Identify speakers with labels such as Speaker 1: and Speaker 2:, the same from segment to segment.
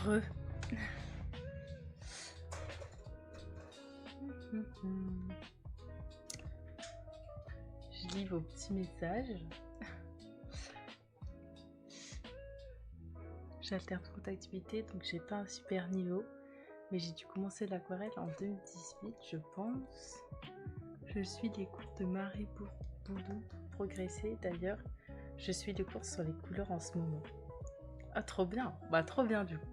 Speaker 1: Re. Je lis vos petits messages. J'alterne trop d'activités, donc j'ai pas un super niveau. Mais j'ai dû commencer l'aquarelle en 2018, je pense. Je suis les cours de Marie Boudou pour progresser. D'ailleurs, je suis les cours sur les couleurs en ce moment. Ah, trop bien. Bah, trop bien du coup.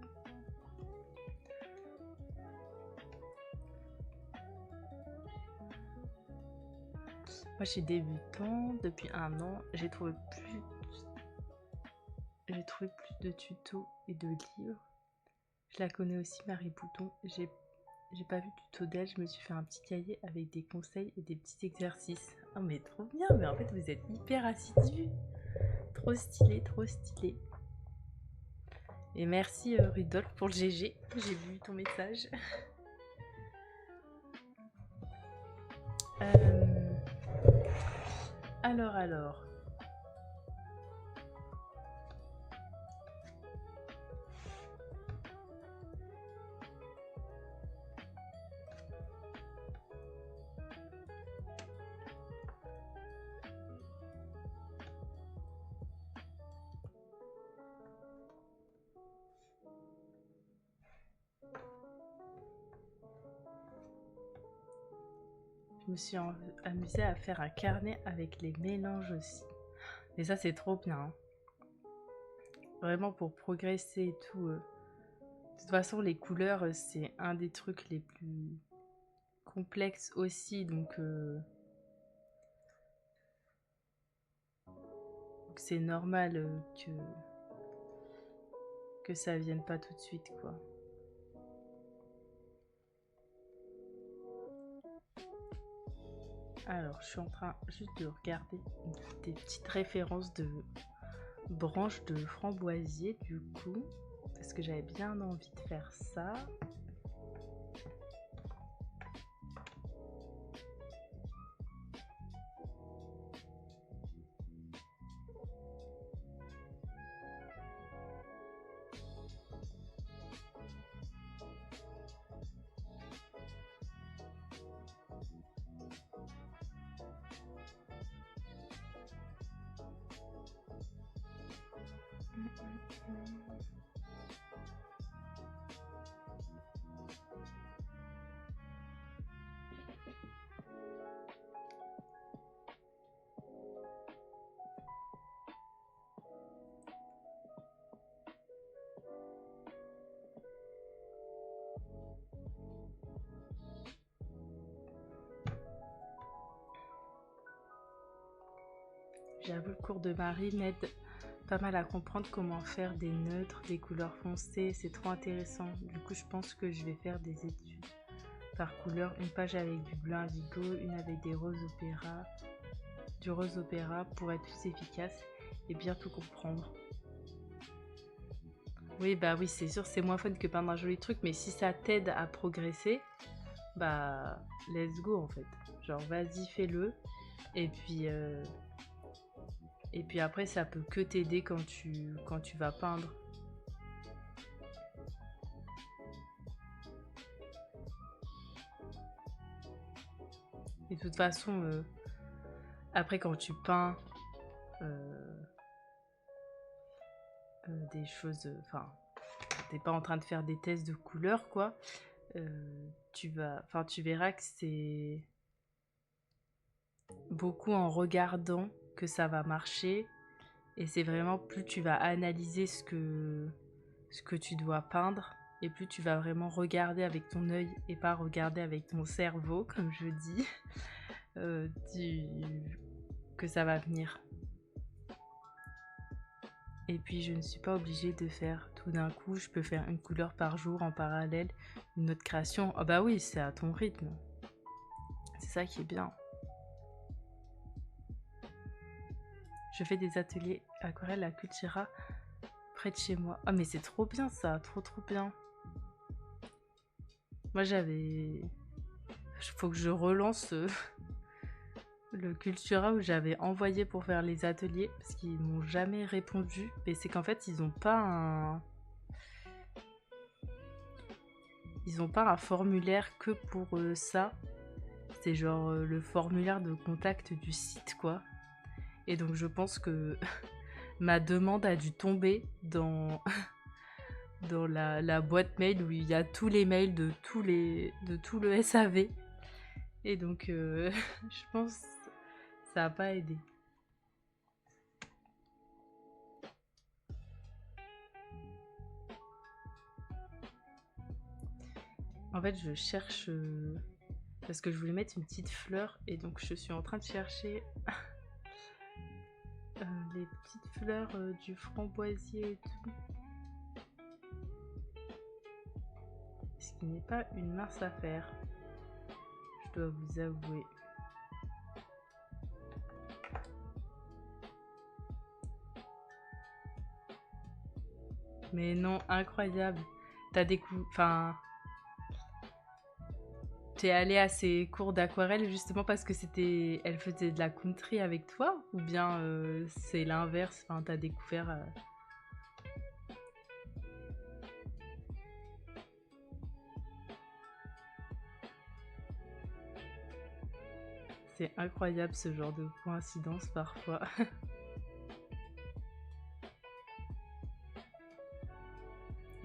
Speaker 1: Moi, je suis débutant depuis 1 an. J'ai trouvé plus de tutos et de livres. Je la connais aussi, Marie Bouton. J'ai pas vu de tuto d'elle. Je me suis fait un petit cahier avec des conseils et des petits exercices. Oh, mais trop bien. Mais en fait, vous êtes hyper assidus. Trop stylé, trop stylé. Et merci Rudolf pour le GG. J'ai vu ton message. Alors. Je me suis amusée à faire un carnet avec les mélanges aussi. Et ça, c'est trop bien. Hein. Vraiment pour progresser et tout. De toute façon, les couleurs, c'est un des trucs les plus complexes aussi. Donc c'est normal que ça vienne pas tout de suite, quoi. Alors, je suis en train juste de regarder des petites références de branches de framboisier, du coup, parce que j'avais bien envie de faire ça. J'avoue, le cours de Marie m'aide pas mal à comprendre comment faire des neutres, des couleurs foncées, c'est trop intéressant. Du coup, je pense que je vais faire des études par couleur, une page avec du blanc indigo, une avec du rose opéra pour être plus efficace et bien tout comprendre. Oui, bah oui, c'est sûr, c'est moins fun que peindre un joli truc, mais si ça t'aide à progresser, bah let's go en fait. Genre vas-y, fais-le. Et puis après, ça peut que t'aider quand tu vas peindre. Et de toute façon, après quand tu peins des choses, enfin, t'es pas en train de faire des tests de couleurs, quoi. Tu verras que c'est beaucoup en regardant que ça va marcher. Et c'est vraiment plus tu vas analyser ce que tu dois peindre et plus tu vas vraiment regarder avec ton œil et pas regarder avec ton cerveau, comme je dis, que ça va venir. Et puis je ne suis pas obligée de faire tout d'un coup, je peux faire une couleur par jour en parallèle, une autre création. Ah bah oui, c'est à ton rythme. C'est ça qui est bien. Je fais des ateliers aquarelle à Cultura près de chez moi. Ah mais c'est trop bien ça, trop bien. Moi j'avais... Faut que je relance le Cultura où j'avais envoyé pour faire les ateliers parce qu'ils m'ont jamais répondu. Mais c'est qu'en fait ils ont pas ils ont pas un formulaire que pour ça. C'est genre le formulaire de contact du site, quoi. Et donc je pense que ma demande a dû tomber dans, dans la boîte mail où il y a tous les mails de tout le SAV. Et donc je pense que ça n'a pas aidé. En fait, je cherche parce que je voulais mettre une petite fleur et donc je suis en train de chercher les petites fleurs du framboisier et tout. Ce qui n'est pas une mince affaire, je dois vous avouer. Mais non, incroyable. T'as découvert... Enfin... T'es allée à ces cours d'aquarelle justement parce que c'était... Elle faisait de la country avec toi? Ou bien c'est l'inverse? Enfin, t'as découvert... C'est incroyable ce genre de coïncidence parfois.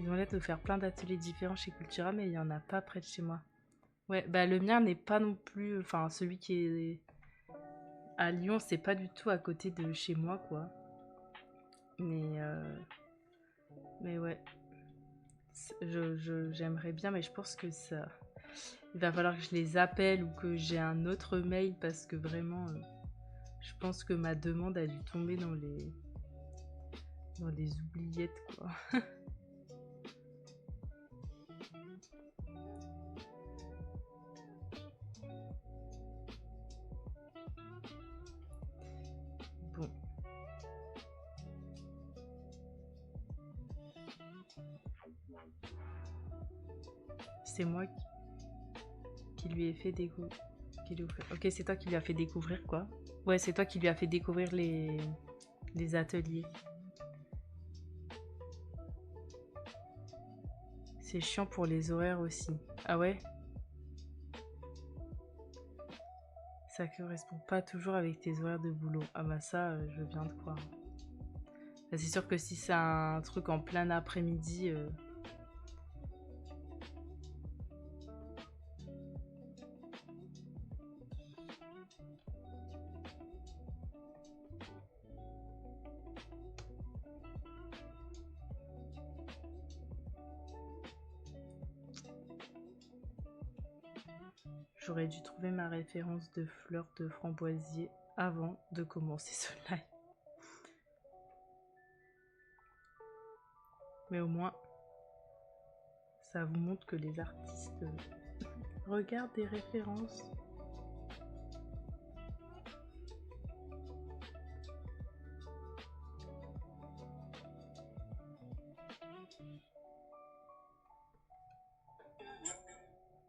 Speaker 1: Ils ont l'air de faire plein d'ateliers différents chez Cultura, mais il n'y en a pas près de chez moi. Ouais, bah le mien n'est pas non plus... Enfin, celui qui est à Lyon, c'est pas du tout à côté de chez moi, quoi. Mais ouais. J'aimerais bien, mais je pense que ça... Il va falloir que je les appelle ou que j'ai un autre mail parce que vraiment... je pense que ma demande a dû tomber dans les oubliettes, quoi. Bon. C'est moi qui lui ai fait découvrir. Ok, c'est toi qui lui as fait découvrir quoi? Ouais, c'est toi qui lui as fait découvrir les ateliers. C'est chiant pour les horaires aussi. Ah ouais? Ça correspond pas toujours avec tes horaires de boulot. Ah bah ça, je veux bien te croire. Bah, c'est sûr que si c'est un truc en plein après-midi... J'aurais dû trouver ma référence de fleurs de framboisier avant de commencer ce live. Mais au moins, ça vous montre que les artistes regardent des références.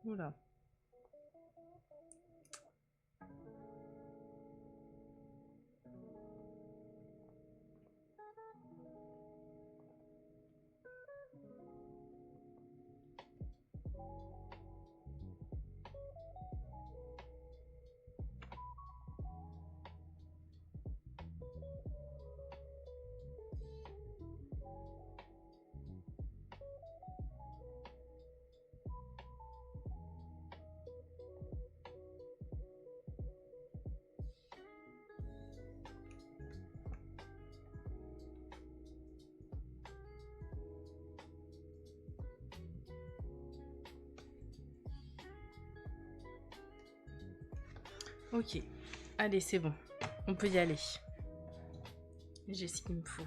Speaker 1: Oula. Ok, allez, c'est bon. On peut y aller. J'ai ce qu'il me faut.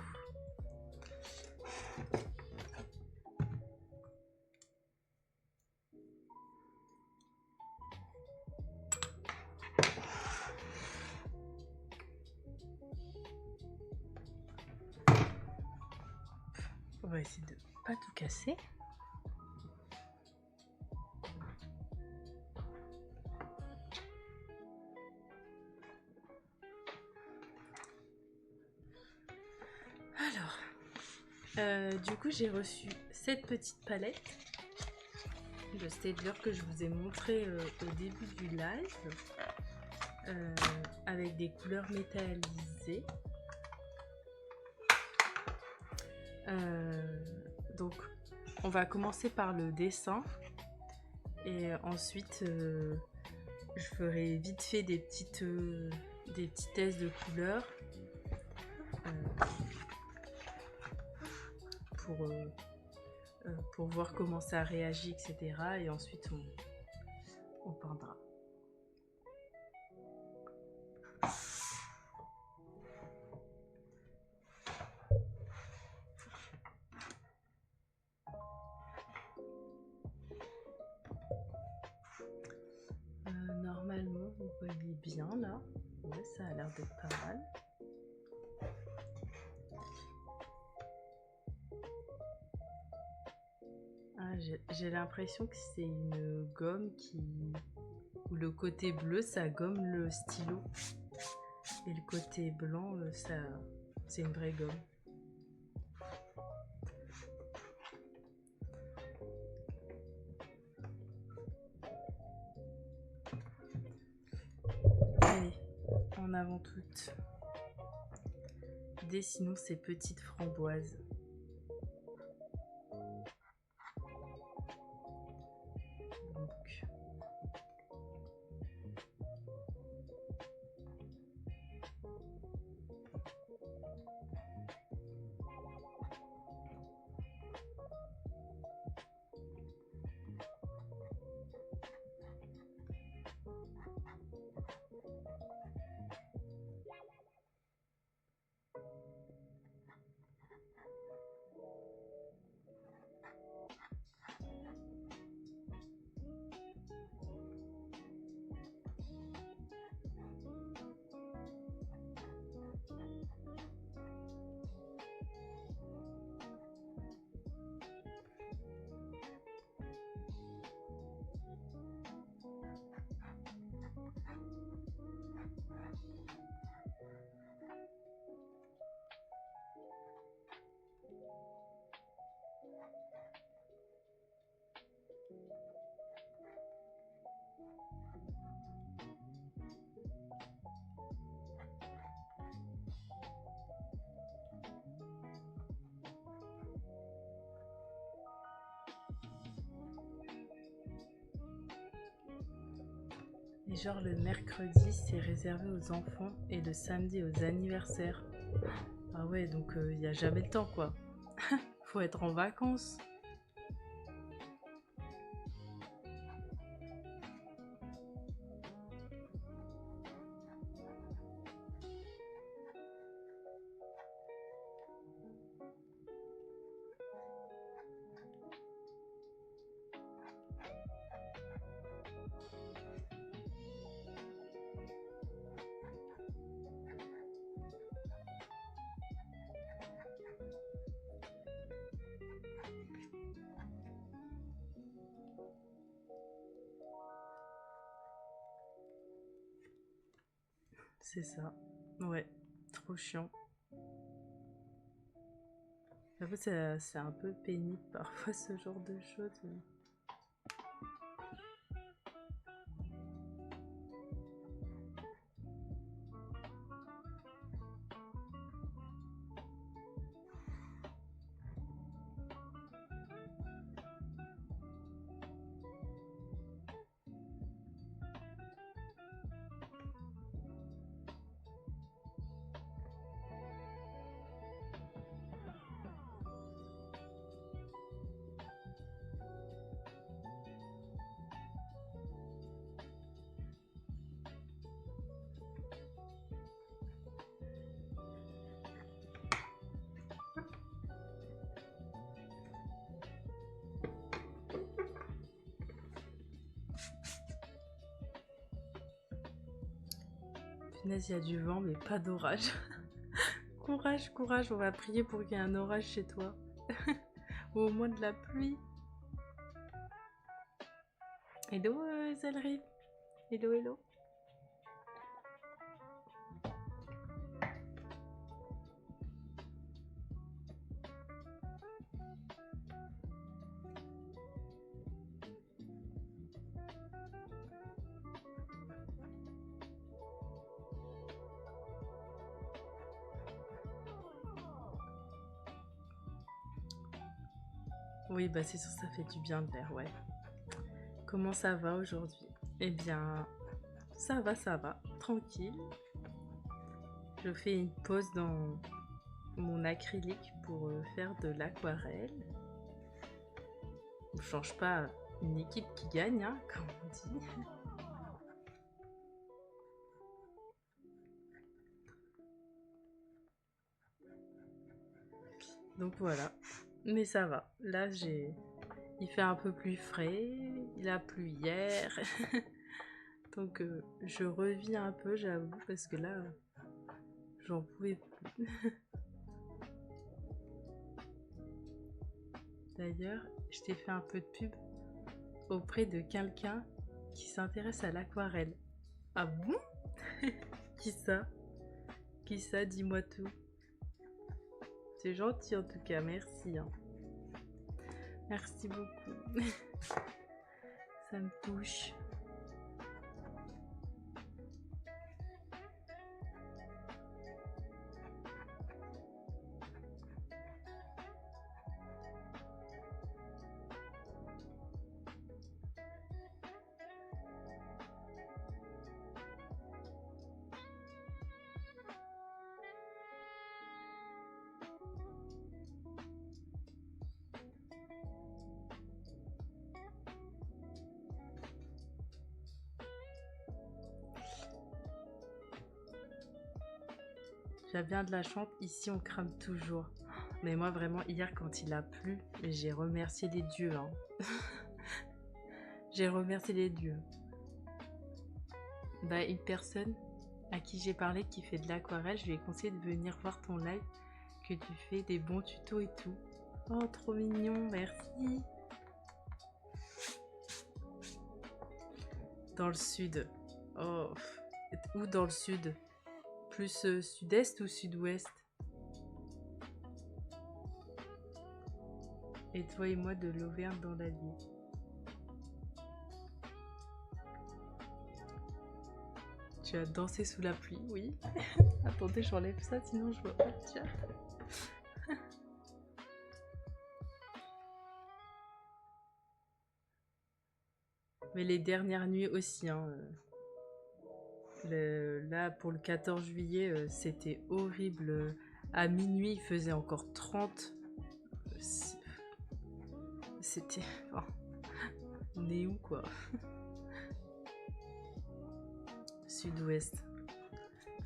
Speaker 1: On va essayer de pas tout casser. Alors, du coup, j'ai reçu cette petite palette. le Staedtler que je vous ai montré au début du live, avec des couleurs métallisées. Donc on va commencer par le dessin et ensuite je ferai vite fait des petits tests de couleurs pour voir comment ça réagit, etc. Et ensuite on peindra. Normalement, vous voyez bien là. Ouais, ça a l'air d'être pas mal. Ah, j'ai l'impression que c'est une gomme où le côté bleu ça gomme le stylo et le côté blanc c'est une vraie gomme. Allez, en avant toutes. Dessinons ces petites framboises. Et genre le mercredi c'est réservé aux enfants et le samedi aux anniversaires. Ah ouais, donc il n'y a jamais le temps quoi. Faut être en vacances. C'est ça. Ouais, trop chiant. J'avoue, c'est un peu pénible parfois ce genre de choses. Punaise, il y a du vent mais pas d'orage. Courage, courage, on va prier pour qu'il y ait un orage chez toi. Ou au moins de la pluie. Hello Zelrip. Hello, hello. Oui, bah c'est sûr, ça fait du bien de l'air, ouais. Comment ça va aujourd'hui? Eh bien, ça va, tranquille. Je fais une pause dans mon acrylique pour faire de l'aquarelle. On ne change pas une équipe qui gagne, hein, comme on dit. Donc voilà, mais ça va. Là, il fait un peu plus frais, il a plu hier. Donc je revis un peu, j'avoue, parce que là, j'en pouvais plus. D'ailleurs, je t'ai fait un peu de pub auprès de quelqu'un qui s'intéresse à l'aquarelle. Ah bon? Qui ça? Qui ça? Dis-moi tout. C'est gentil en tout cas, merci. Hein. Merci beaucoup. Ça me touche. J'ai bien de la chance, ici on crame toujours. Mais moi vraiment hier quand il a plu, j'ai remercié les dieux. Hein. J'ai remercié les dieux. Bah une personne à qui j'ai parlé qui fait de l'aquarelle, je lui ai conseillé de venir voir ton live, que tu fais des bons tutos et tout. Oh trop mignon, merci. Dans le sud. Oh, où dans le sud? Plus sud-est ou sud-ouest? Et toi et moi de l'Auvergne dans la vie. Tu as dansé sous la pluie, oui. Attendez, j'enlève ça, sinon je vois pas le chat. Mais les dernières nuits aussi, hein. Là, pour le 14 juillet, c'était horrible. À minuit, il faisait encore 30. C'était... Oh, on est où, quoi? Sud-ouest.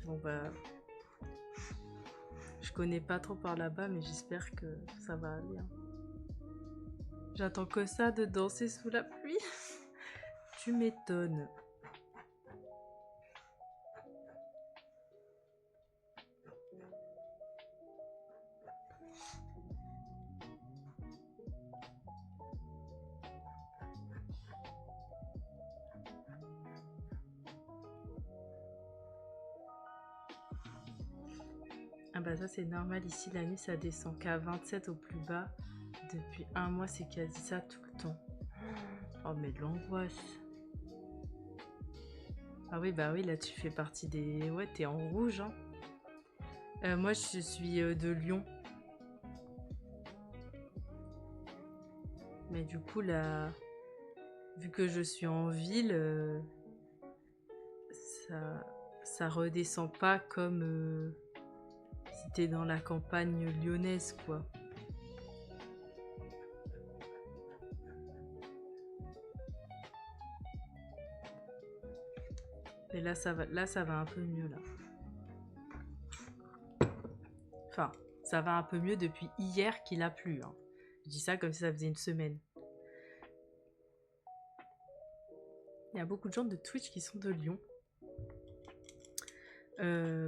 Speaker 1: Bon, bah... Je connais pas trop par là-bas, mais j'espère que ça va aller. Hein. J'attends que ça de danser sous la pluie. Tu m'étonnes. Ah bah ça c'est normal, ici la nuit ça descend qu'à 27 au plus bas. Depuis un mois c'est quasi ça tout le temps. Oh mais de l'angoisse. Ah oui bah oui là tu fais partie des... Ouais t'es en rouge hein. Moi je suis de Lyon. Mais du coup là, vu que je suis en ville, ça redescend pas comme si t'es dans la campagne lyonnaise quoi. Et là ça va un peu mieux là. Enfin, ça va un peu mieux depuis hier qu'il a plu. Hein. Je dis ça comme si ça faisait une semaine. Il y a beaucoup de gens de Twitch qui sont de Lyon.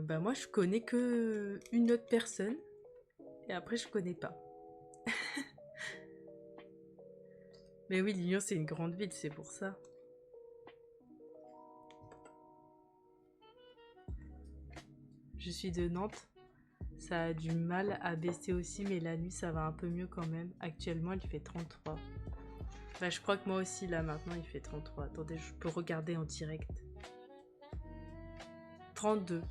Speaker 1: Bah moi je connais que une autre personne. Et après je connais pas. Mais oui, Lyon c'est une grande ville, c'est pour ça. Je suis de Nantes. Ça a du mal à baisser aussi, mais la nuit ça va un peu mieux quand même. Actuellement il fait 33. Bah je crois que moi aussi là maintenant il fait 33. Attendez, je peux regarder en direct. 32.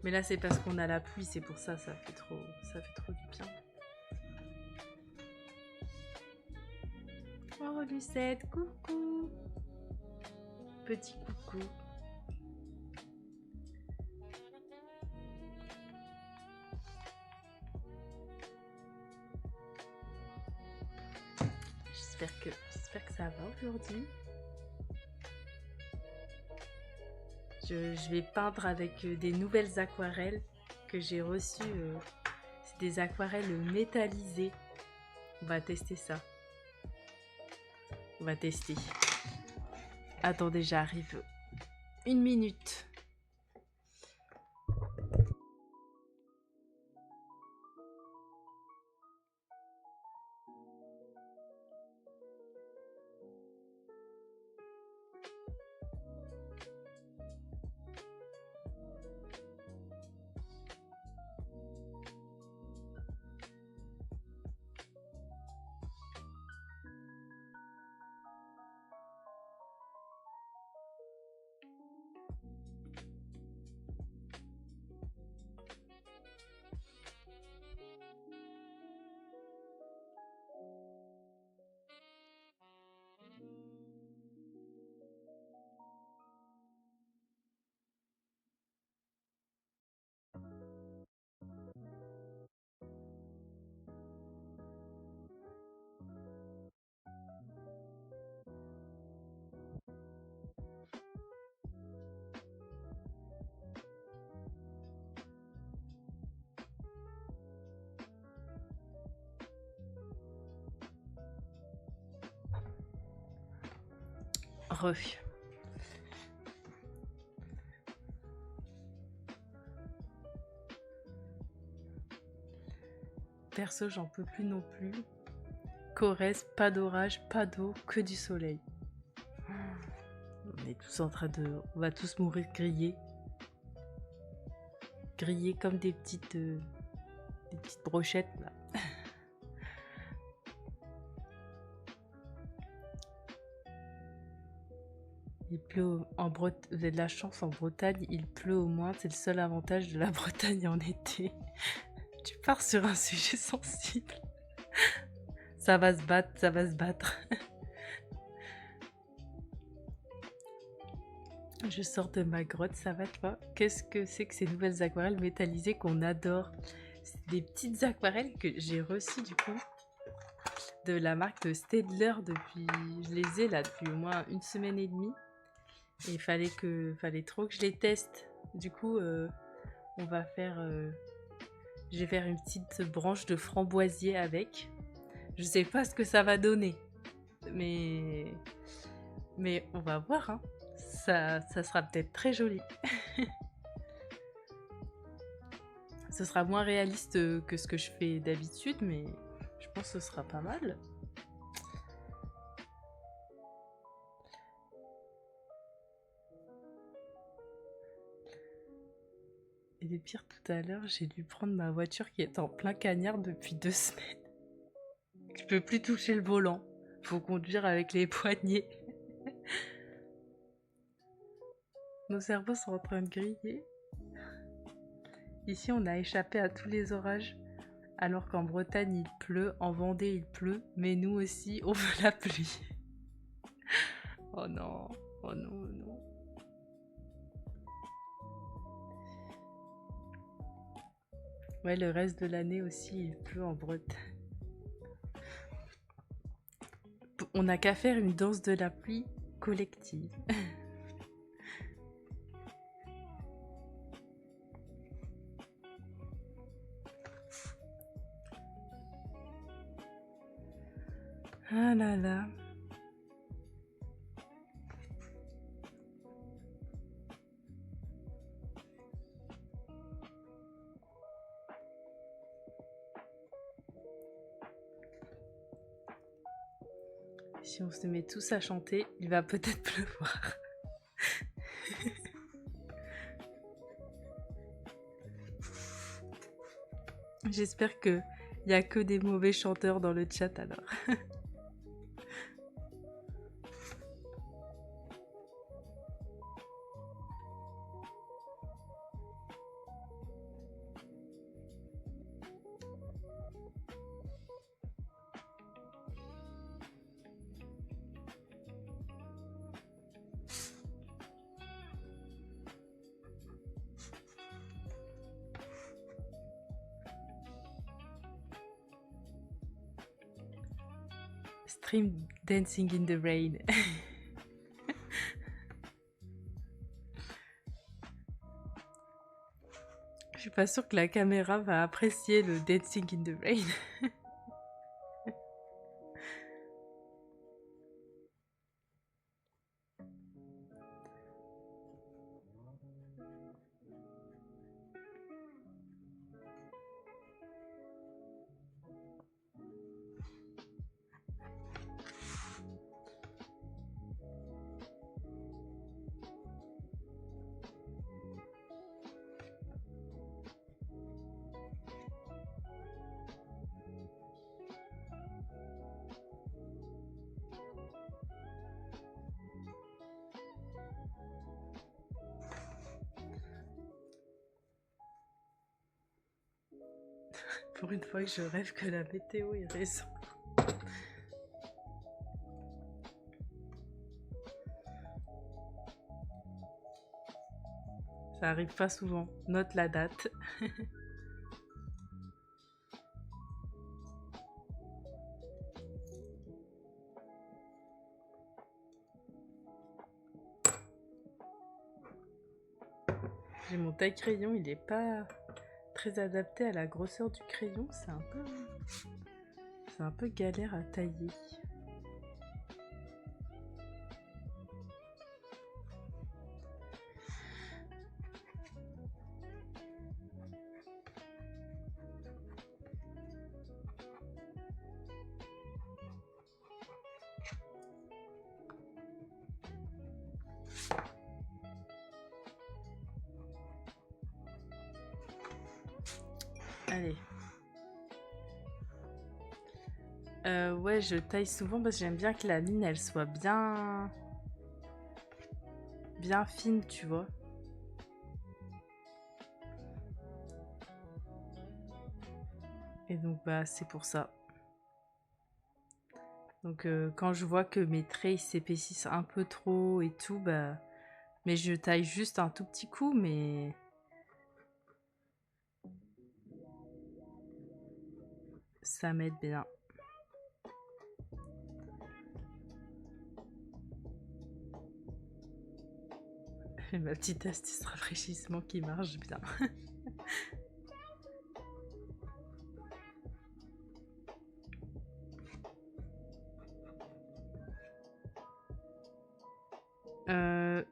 Speaker 1: Mais là, c'est parce qu'on a la pluie, c'est pour ça, ça fait trop du bien. Oh, Lucette, coucou. Petit coucou. J'espère que ça va aujourd'hui. Je vais peindre avec des nouvelles aquarelles que j'ai reçues. C'est des aquarelles métallisées. On va tester ça. On va tester. Attendez, j'arrive. 1 minute. Perso, j'en peux plus non plus. Corrèze, pas d'orage, pas d'eau, que du soleil. On est tous en train de... On va tous mourir grillés. Grillés comme des petites brochettes, là. Il pleut en Bretagne. Vous avez de la chance, en Bretagne, il pleut au moins. C'est le seul avantage de la Bretagne en été. Tu pars sur un sujet sensible. Ça va se battre, ça va se battre. Je sors de ma grotte, ça va toi? Qu'est-ce que c'est que ces nouvelles aquarelles métallisées qu'on adore? C'est des petites aquarelles que j'ai reçues du coup de la marque de Staedtler depuis... Je les ai là depuis au moins 1 semaine et demie. Et il fallait trop que je les teste. Du coup, on va faire... je vais faire une petite branche de framboisier avec. Je sais pas ce que ça va donner. Mais on va voir, hein. Ça sera peut-être très joli. Ce sera moins réaliste que ce que je fais d'habitude, mais je pense que ce sera pas mal. Et le pire, tout à l'heure, j'ai dû prendre ma voiture qui est en plein cagnard depuis 2 semaines. Je peux plus toucher le volant. Faut conduire avec les poignets. Nos cerveaux sont en train de griller. Ici, on a échappé à tous les orages. Alors qu'en Bretagne, il pleut. En Vendée, il pleut. Mais nous aussi, on veut la pluie. Oh non. Oh non, oh non. Ouais, le reste de l'année aussi, il pleut en Bretagne. On n'a qu'à faire une danse de la pluie collective. Ah là là. Si on se met tous à chanter, il va peut-être pleuvoir. J'espère qu'il n'y a que des mauvais chanteurs dans le chat alors. Stream Dancing in the Rain. Je suis pas sûre que la caméra va apprécier le Dancing in the Rain. Pour une fois que je rêve que la météo est raison. Ça arrive pas souvent. Note la date. J'ai mon taille-crayon, il est pas très adapté à la grosseur du crayon. C'est un peu galère à tailler. Allez. Ouais, je taille souvent parce que j'aime bien que la ligne, elle soit bien fine, tu vois. Et donc, bah, c'est pour ça. Donc, quand je vois que mes traits s'épaississent un peu trop et tout, bah... Mais je taille juste un tout petit coup, mais... Ça m'aide bien. Ma petite astuce rafraîchissement qui marche bien.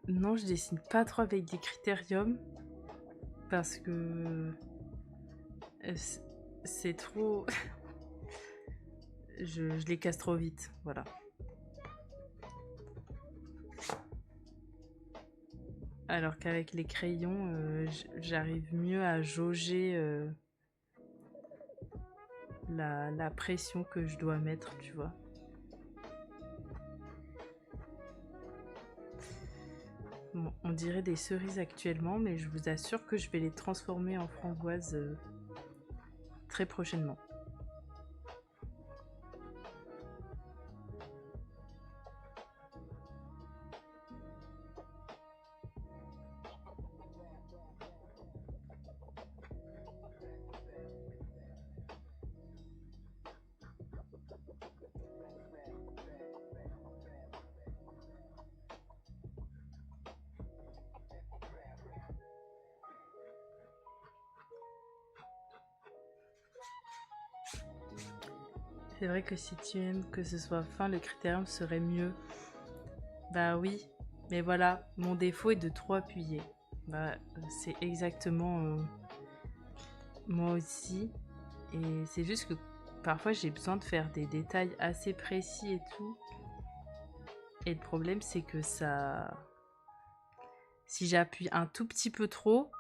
Speaker 1: Non, je dessine pas trop avec des critériums parce que c'est trop... je les casse trop vite, voilà. Alors qu'avec les crayons, j'arrive mieux à jauger la pression que je dois mettre, tu vois. Bon, on dirait des cerises actuellement, mais je vous assure que je vais les transformer en framboises très prochainement. C'est vrai que si tu aimes que ce soit fin, le critérium serait mieux. Bah oui, mais voilà, mon défaut est de trop appuyer. Bah, c'est exactement moi aussi. Et c'est juste que parfois j'ai besoin de faire des détails assez précis et tout. Et le problème c'est que ça... Si j'appuie un tout petit peu trop,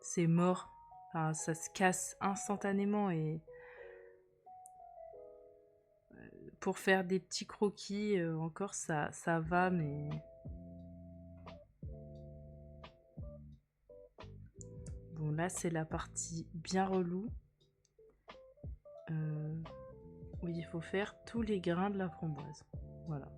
Speaker 1: c'est mort. Enfin, ça se casse instantanément et... Pour faire des petits croquis, encore ça va, mais... Bon, là, c'est la partie bien relou. Où il faut faire tous les grains de la framboise. Voilà.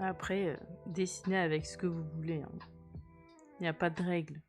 Speaker 1: Après, dessinez avec ce que vous voulez. Hein. Il n'y a pas de règle.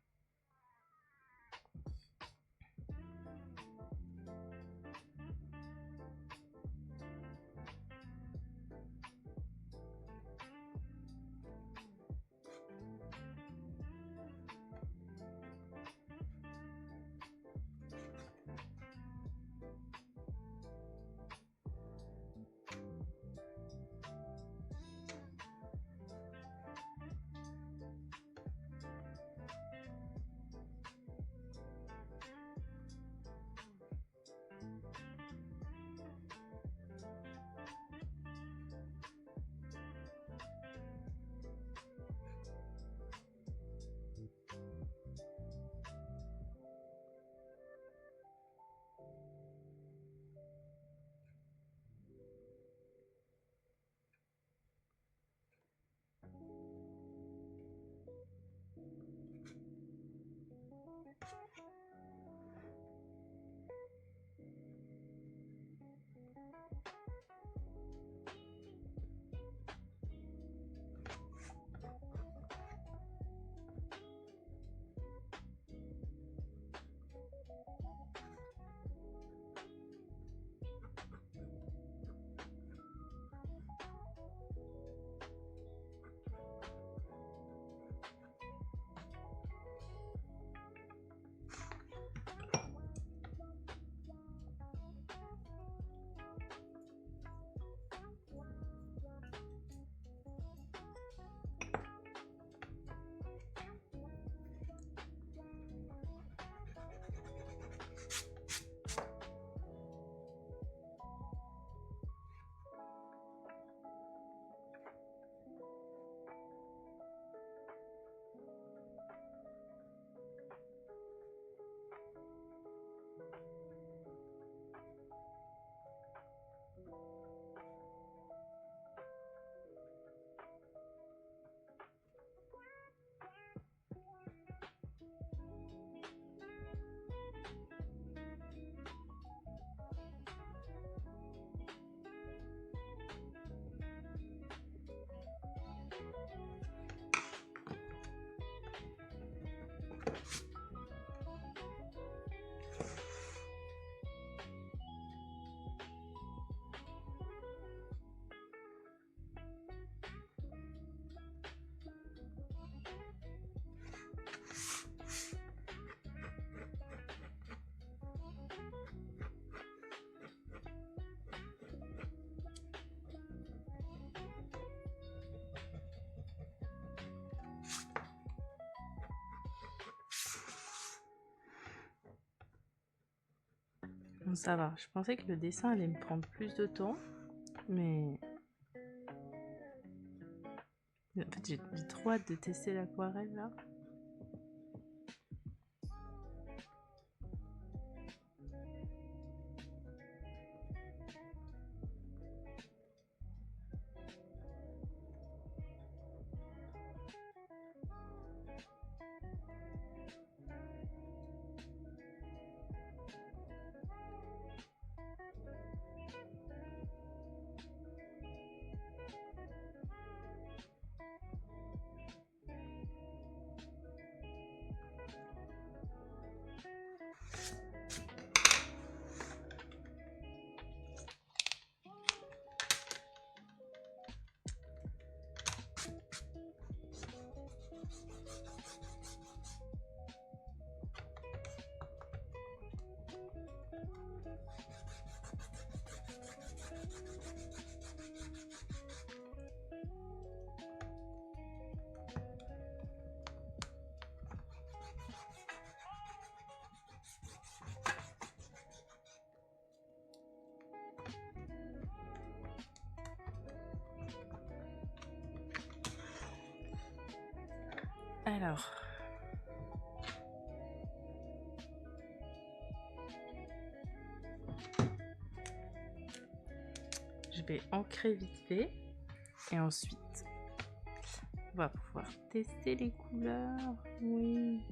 Speaker 1: Bon, ça va. Je pensais que le dessin allait me prendre plus de temps, mais en fait, j'ai trop hâte de tester l'aquarelle là. Alors, je vais ancrer vite fait et ensuite on va pouvoir tester les couleurs. Oui.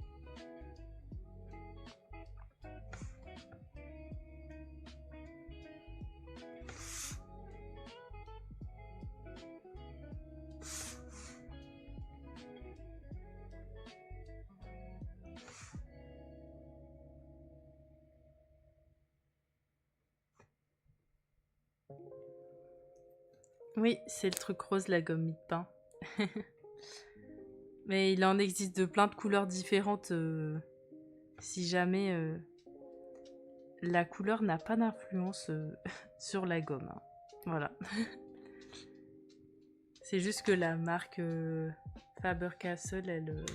Speaker 1: Oui, c'est le truc rose, la gomme mie de pain. Mais il en existe de plein de couleurs différentes. Si jamais la couleur n'a pas d'influence sur la gomme, hein. Voilà. C'est juste que la marque Faber-Castell,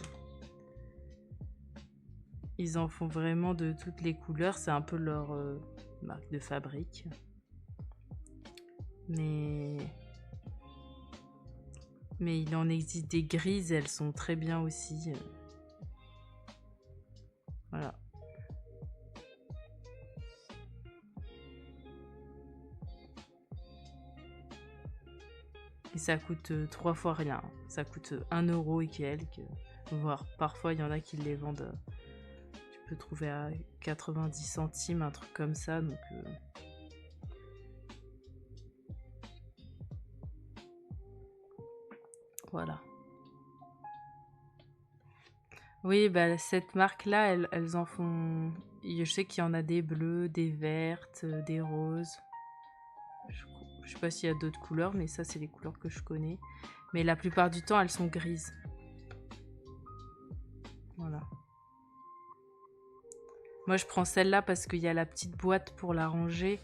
Speaker 1: ils en font vraiment de toutes les couleurs. C'est un peu leur marque de fabrique. Mais il en existe des grises, elles sont très bien aussi. Voilà. Et ça coûte 3 fois rien. Ça coûte 1 euro et quelques. Voire parfois il y en a qui les vendent. Tu peux trouver à 90 centimes, un truc comme ça. Donc voilà. Oui, bah, cette marque-là, elles en font. Je sais qu'il y en a des bleues, des vertes, des roses. Je sais pas s'il y a d'autres couleurs, mais ça, c'est les couleurs que je connais. Mais la plupart du temps, elles sont grises. Voilà. Moi, je prends celle-là parce qu'il y a la petite boîte pour la ranger.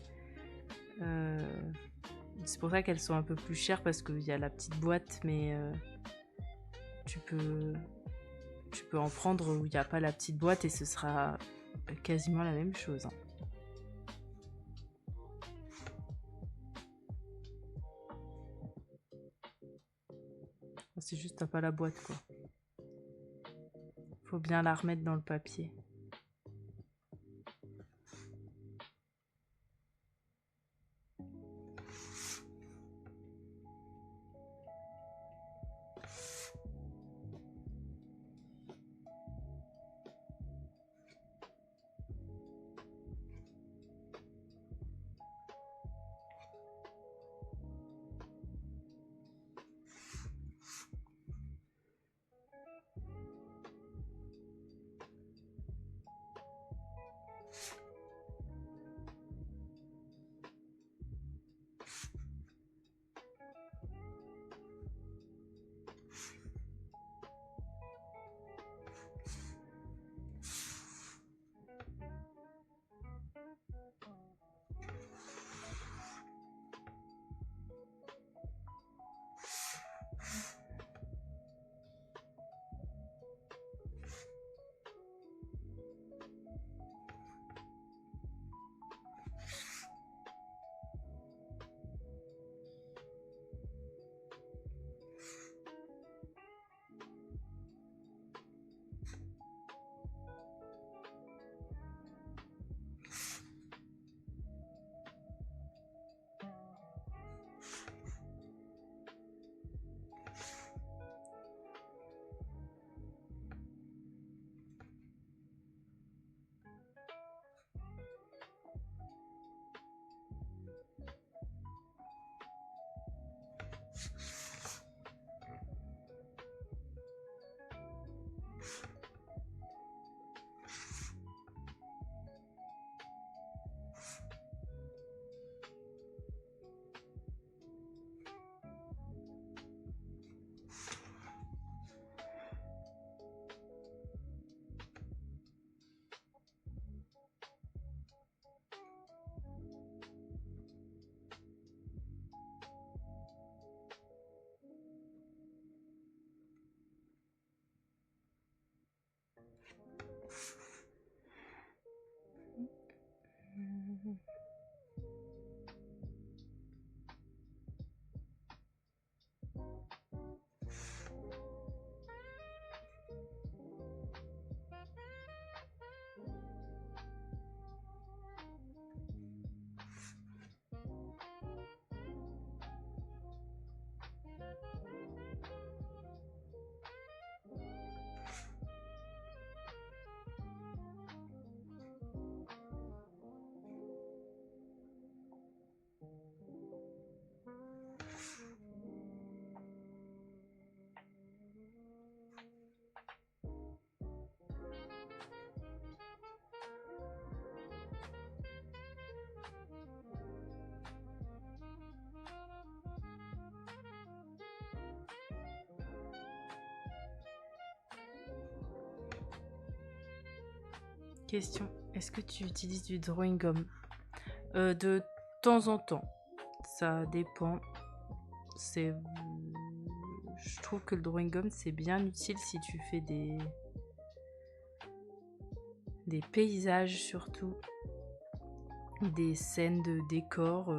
Speaker 1: C'est pour ça qu'elles sont un peu plus chères parce qu'il y a la petite boîte, mais tu peux en prendre où il n'y a pas la petite boîte et ce sera quasiment la même chose, hein. C'est juste t'as pas la boîte, quoi. Faut bien la remettre dans le papier. Question. Est-ce que tu utilises du drawing gum? De temps en temps. Ça dépend. Je trouve que le drawing gum, c'est bien utile si tu fais des paysages surtout. Des scènes de décor.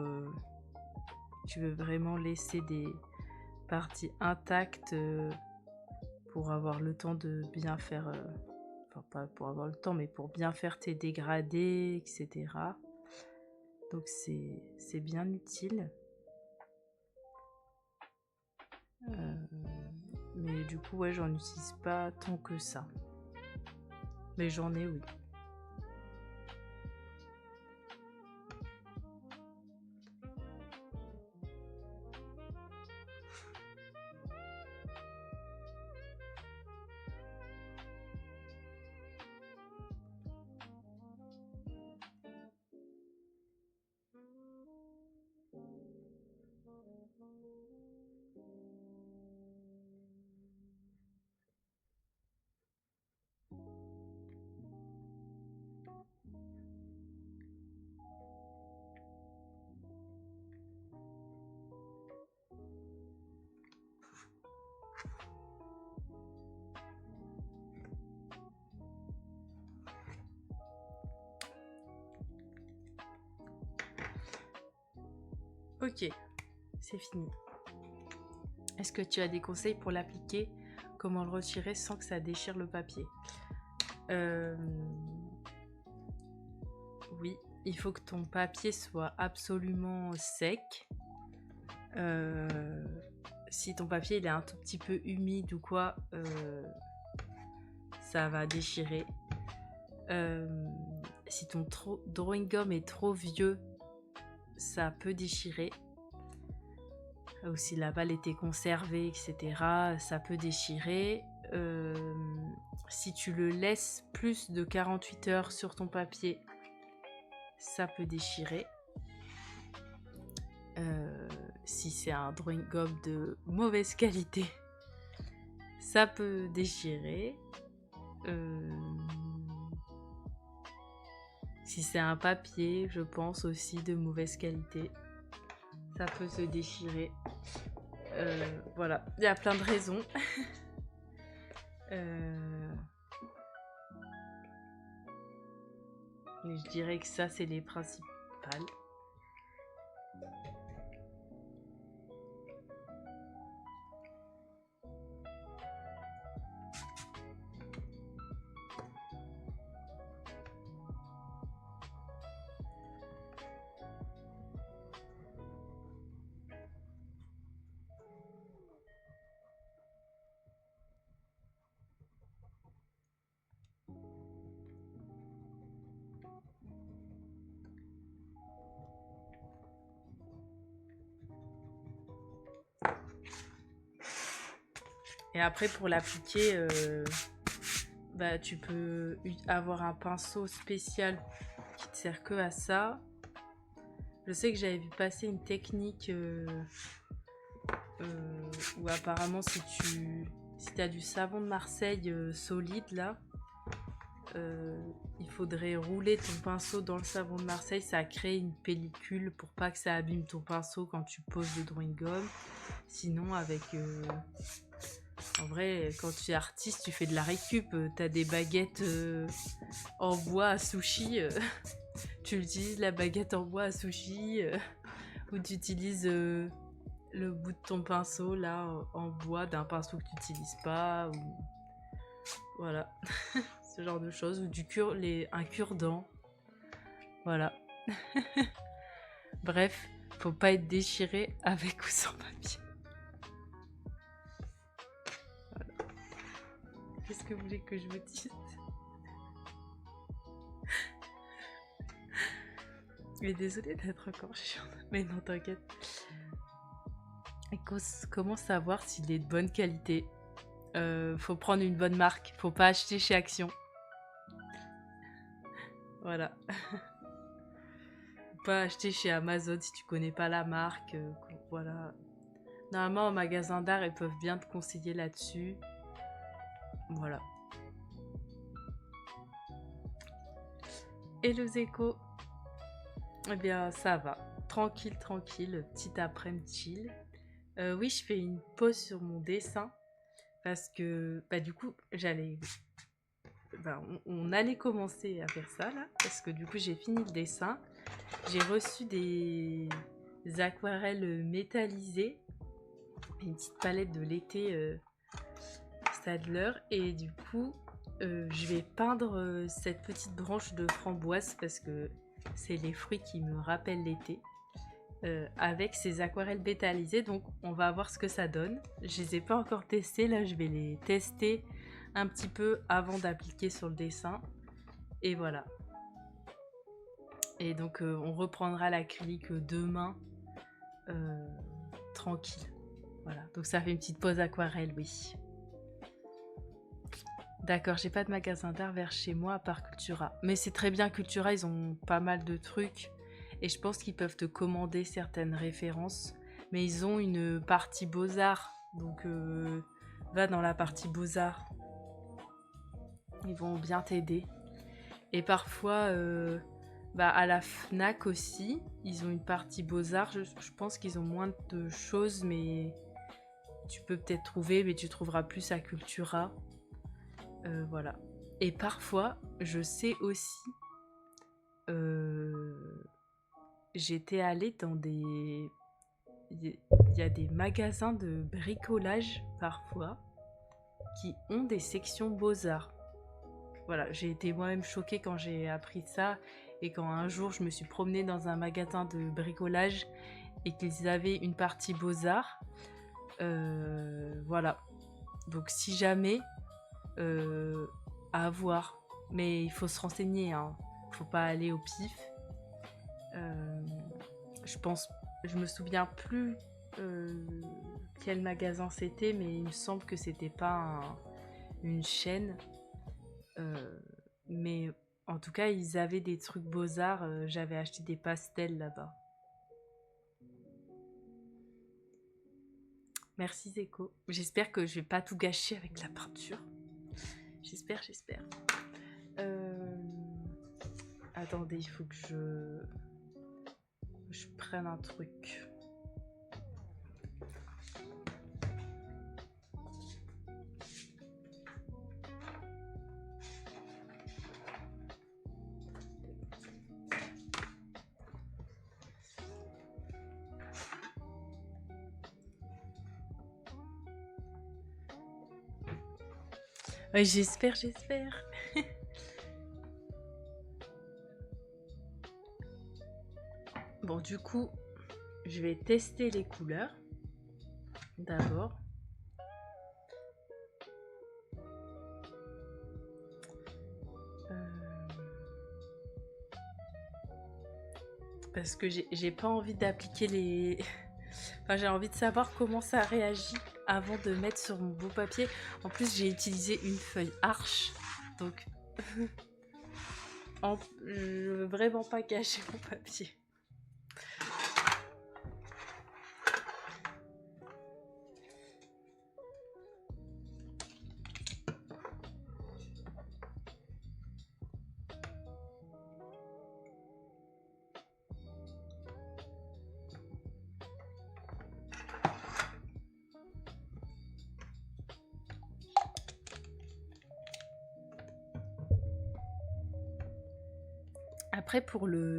Speaker 1: Tu veux vraiment laisser des parties intactes pour avoir le temps de bien faire... enfin, pas pour avoir le temps, mais pour bien faire tes dégradés, etc. Donc c'est bien utile. Mais du coup, ouais, j'en utilise pas tant que ça. Mais j'en ai, oui. Ok, c'est fini. Est-ce que tu as des conseils pour l'appliquer? Comment le retirer sans que ça déchire le papier? Oui, il faut que ton papier soit absolument sec. Si ton papier il est un tout petit peu humide ou quoi, ça va déchirer. Si ton drawing gum est trop vieux, ça peut déchirer. Ou si la balle était conservée, etc., ça peut déchirer. Si tu le laisses plus de 48 heures sur ton papier, ça peut déchirer. Si c'est un drawing gum de mauvaise qualité, ça peut déchirer. Si c'est un papier, je pense aussi de mauvaise qualité, ça peut se déchirer. Voilà, il y a plein de raisons. Mais je dirais que ça, c'est les principales. Et après, pour l'appliquer, bah, tu peux avoir un pinceau spécial qui te sert que à ça. Je sais que j'avais vu passer une technique où apparemment si tu as du savon de Marseille solide là, il faudrait rouler ton pinceau dans le savon de Marseille. Ça crée une pellicule pour pas que ça abîme ton pinceau quand tu poses le drawing gum. Sinon avec... en vrai, quand tu es artiste, tu fais de la récup. T'as des baguettes en bois à sushi. Tu utilises la baguette en bois à sushi. Ou tu utilises le bout de ton pinceau là en bois d'un pinceau que tu n'utilises pas. Ou... Voilà. Ce genre de choses. Ou un cure-dent. Voilà. Bref, faut pas être déchiré avec ou sans papier. Qu'est-ce que vous voulez que je vous dise? Mais désolée d'être encore chiante. Mais non, t'inquiète. Comment savoir s'il est de bonne qualité? Faut prendre une bonne marque. Faut pas acheter chez Action. Voilà. Faut pas acheter chez Amazon si tu connais pas la marque. Voilà. Normalement, en magasin d'art, ils peuvent bien te conseiller là-dessus. Voilà. Hello Zeko. Eh bien, ça va. Tranquille, tranquille. Petit après-midi chill. Oui, je fais une pause sur mon dessin parce que, bah, du coup, on allait commencer à faire ça là parce que du coup, j'ai fini le dessin. J'ai reçu des aquarelles métallisées, une petite palette de l'été Stadler, et du coup, je vais peindre cette petite branche de framboise parce que c'est les fruits qui me rappellent l'été. Avec ces aquarelles métallisées, donc on va voir ce que ça donne. Je les ai pas encore testées, là je vais les tester un petit peu avant d'appliquer sur le dessin, et voilà. Et donc on reprendra l'acrylique demain, tranquille. Voilà, donc ça fait une petite pause aquarelle, oui. D'accord, j'ai pas de magasin d'art vers chez moi à part Cultura. Mais c'est très bien, Cultura, ils ont pas mal de trucs. Et je pense qu'ils peuvent te commander certaines références. Mais ils ont une partie Beaux-Arts. Donc va dans la partie Beaux-Arts. Ils vont bien t'aider. Et parfois, à la FNAC aussi, ils ont une partie Beaux-Arts. Je pense qu'ils ont moins de choses, mais tu peux peut-être trouver, mais tu trouveras plus à Cultura. Voilà. Et parfois, je sais aussi, j'étais allée dans des... Il y a des magasins de bricolage, parfois, qui ont des sections beaux-arts. Voilà, j'ai été moi-même choquée quand j'ai appris ça, et quand un jour, je me suis promenée dans un magasin de bricolage, et qu'ils avaient une partie beaux-arts. Voilà. Donc si jamais... à voir, mais il faut se renseigner, hein. Faut pas aller au pif. Je me souviens plus quel magasin c'était, mais il me semble que c'était pas une chaîne. Mais en tout cas, ils avaient des trucs beaux-arts. J'avais acheté des pastels là-bas. Merci Zeko. J'espère que je vais pas tout gâcher avec la peinture. J'espère. Attendez, il faut que je prenne un truc. Ouais, j'espère. Bon, du coup, je vais tester les couleurs d'abord. Parce que j'ai pas envie d'appliquer les... Enfin, j'ai envie de savoir comment ça réagit avant de mettre sur mon beau papier. En plus, j'ai utilisé une feuille arche. Donc, je veux vraiment pas gâcher mon papier. Après,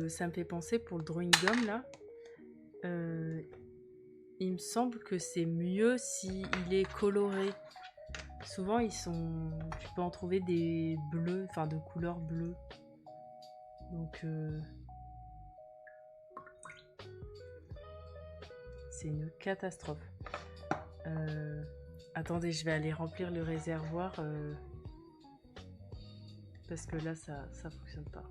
Speaker 1: ça me fait penser pour le drawing gum là. Il me semble que c'est mieux s'il est coloré. Souvent, tu peux en trouver des bleus, enfin de couleur bleue. Donc, c'est une catastrophe. Attendez, je vais aller remplir le réservoir parce que là, ça fonctionne pas.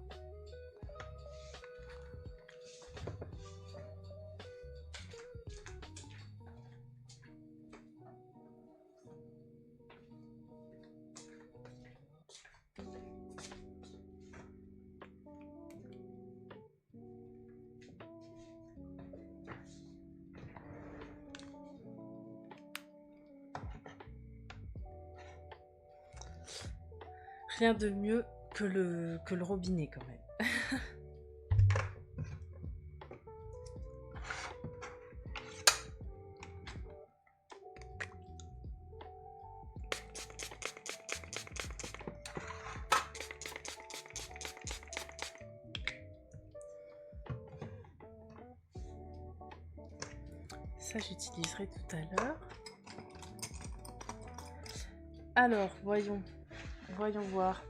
Speaker 1: Rien de mieux que le robinet quand même. Ça, j'utiliserai tout à l'heure. Alors, voyons voir.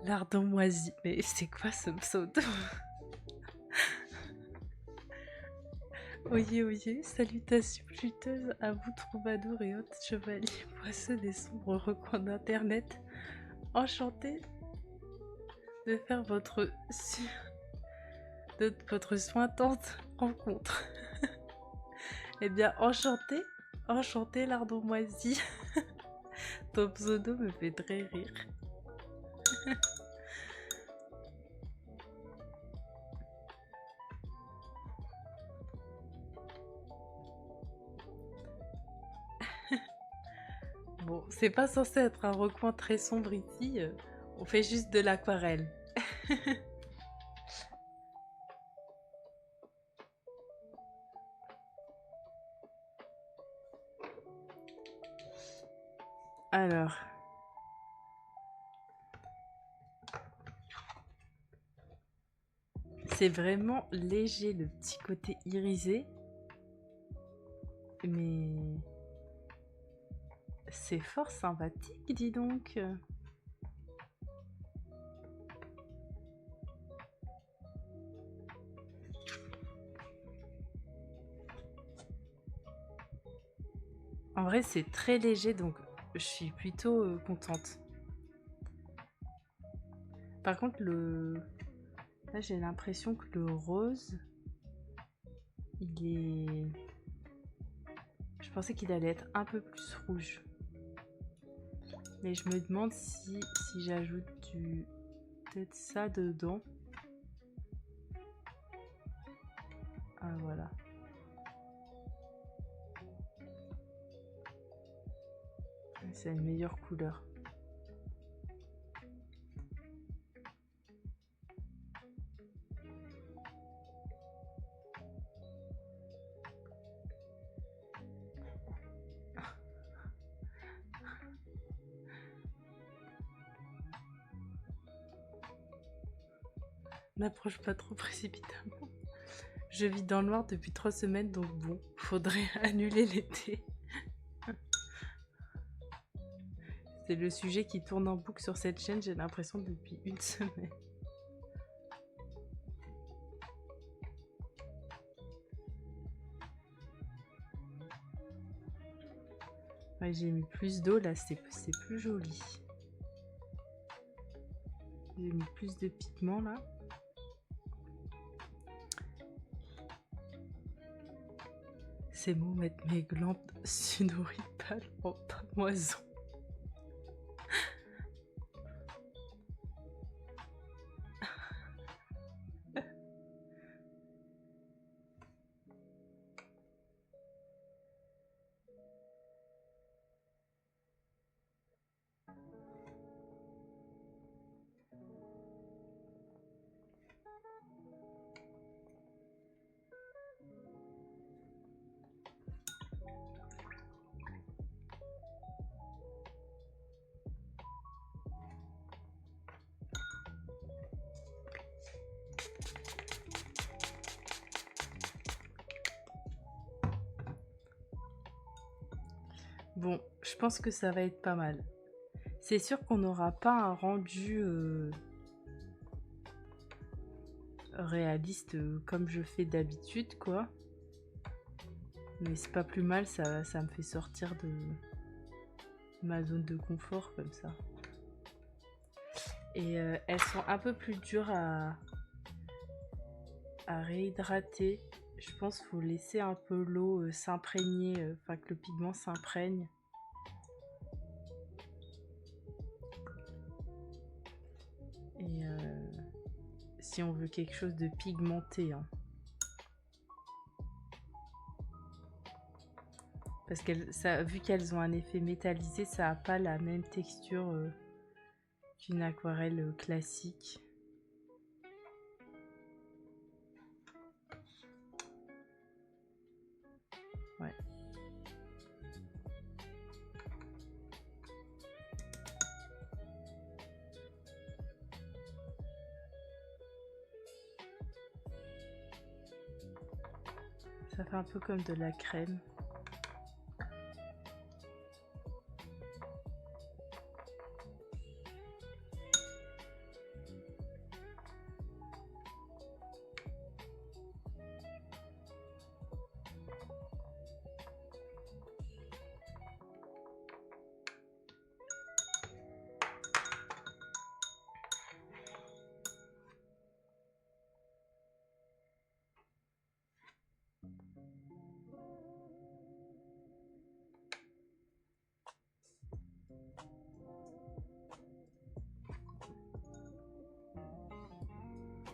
Speaker 1: Lardon moisi. Mais c'est quoi ce pseudo? Oyez, oyez, salutations juteuses à vous troubadours et autres chevaliers poisseux des sombres recoins d'internet. Enchanté de faire votre sointante rencontre. Eh bien, enchanté lardon moisi. Ton pseudo me fait très rire. Bon, c'est pas censé être un recoin très sombre ici, on fait juste de l'aquarelle. Alors... C'est vraiment léger le petit côté irisé, mais c'est fort sympathique, dis donc. En vrai, c'est très léger, donc je suis plutôt contente. Par contre, là, j'ai l'impression que le rose, il est... Je pensais qu'il allait être un peu plus rouge. Mais je me demande si j'ajoute peut-être ça dedans. Ah, voilà. C'est une meilleure couleur. N'approche pas trop précipitamment. Je vis dans le noir depuis 3 semaines, donc bon, faudrait annuler l'été. C'est le sujet qui tourne en boucle sur cette chaîne, j'ai l'impression, depuis 1 semaine. Ouais, j'ai mis plus d'eau, là, c'est plus joli. J'ai mis plus de pigments, là. Ces mots mettent mes glandes sudorypales en pamoison. Bon, je pense que ça va être pas mal. C'est sûr qu'on n'aura pas un rendu réaliste comme je fais d'habitude, quoi. Mais c'est pas plus mal, ça me fait sortir de ma zone de confort comme ça. Et elles sont un peu plus dures à réhydrater. Je pense qu'il faut laisser un peu l'eau s'imprégner, enfin que le pigment s'imprègne. Et si on veut quelque chose de pigmenté, hein. Parce que vu qu'elles ont un effet métallisé, ça n'a pas la même texture qu'une aquarelle classique. Ouais. Ça fait un peu comme de la crème.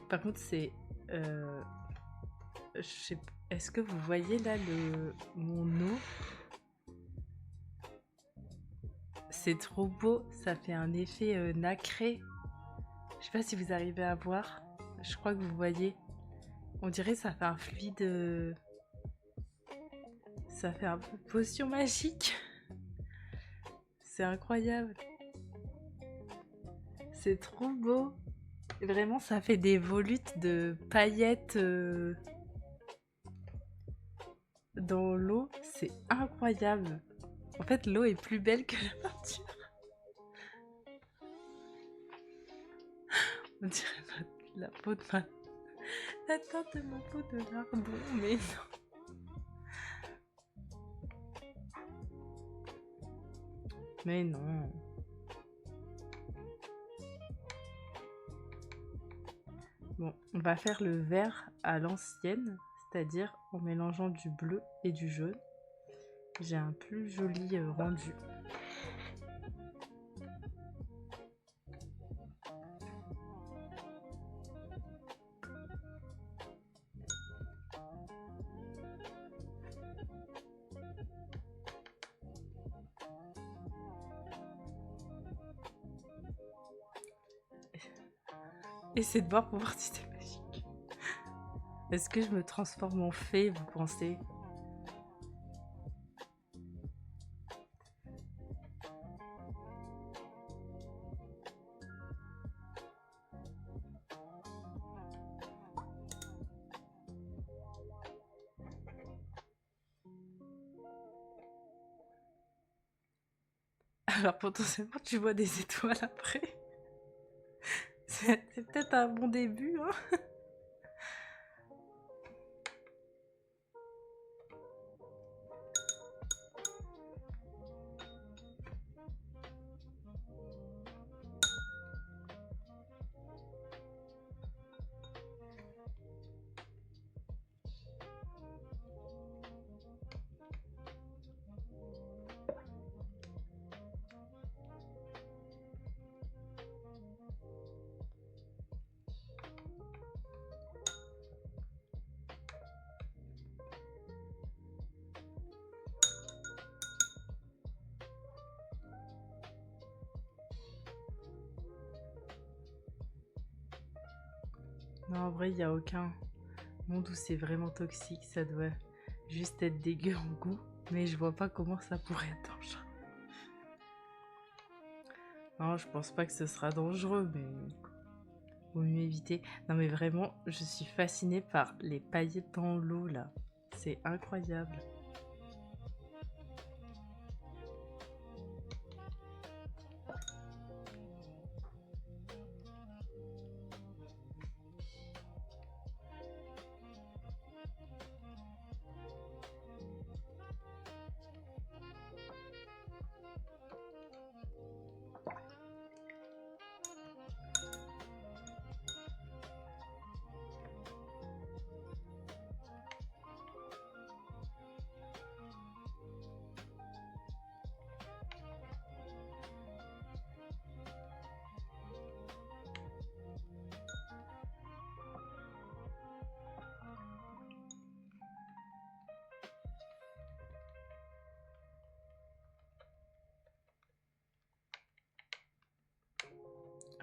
Speaker 1: Par contre, c'est... Est-ce que vous voyez là mon eau? C'est trop beau, ça fait un effet nacré. Je sais pas si vous arrivez à voir. Je crois que vous voyez. On dirait ça fait un fluide... Ça fait un peu potion magique. C'est incroyable. C'est trop beau. Vraiment, ça fait des volutes de paillettes dans l'eau. C'est incroyable. En fait, l'eau est plus belle que la peinture. On dirait la peau de la teinte de ma peau de lardon, mais non. Mais non. Bon, on va faire le vert à l'ancienne, c'est-à-dire en mélangeant du bleu et du jaune. J'ai un plus joli rendu. Essayez de voir pour voir si c'est magique. Est-ce que je me transforme en fée, vous pensez? Alors potentiellement tu vois des étoiles après. C'est peut-être un bon début, hein. Non, en vrai, il n'y a aucun monde où c'est vraiment toxique. Ça doit juste être dégueu en goût. Mais je vois pas comment ça pourrait être dangereux. Non, je pense pas que ce sera dangereux, mais vaut mieux éviter. Non, mais vraiment, je suis fascinée par les paillettes dans l'eau, là. C'est incroyable.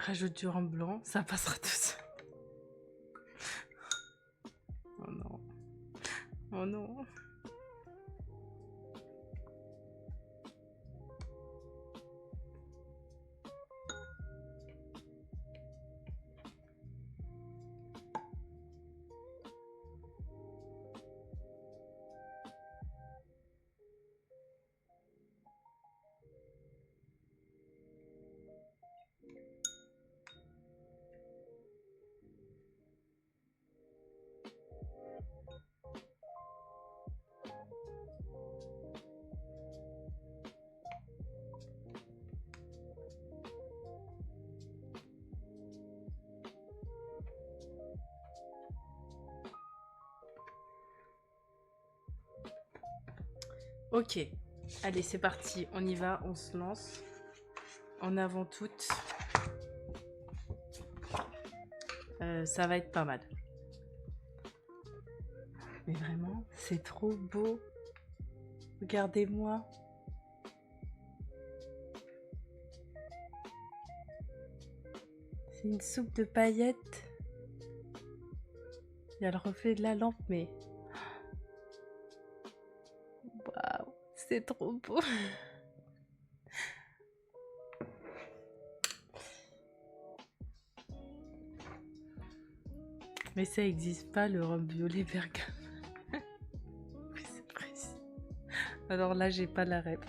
Speaker 1: Rajoute du rhum blanc, ça passera tout seul. Oh non. Oh non. Ok, allez c'est parti, on y va, on se lance. En avant toutes. Ça va être pas mal. Mais vraiment, c'est trop beau. Regardez-moi. C'est une soupe de paillettes. Il y a le reflet de la lampe, mais... Waouh, c'est trop beau. Mais ça existe pas, le rhum violet bergame. Oui, c'est précis. Alors là, j'ai pas la rêve.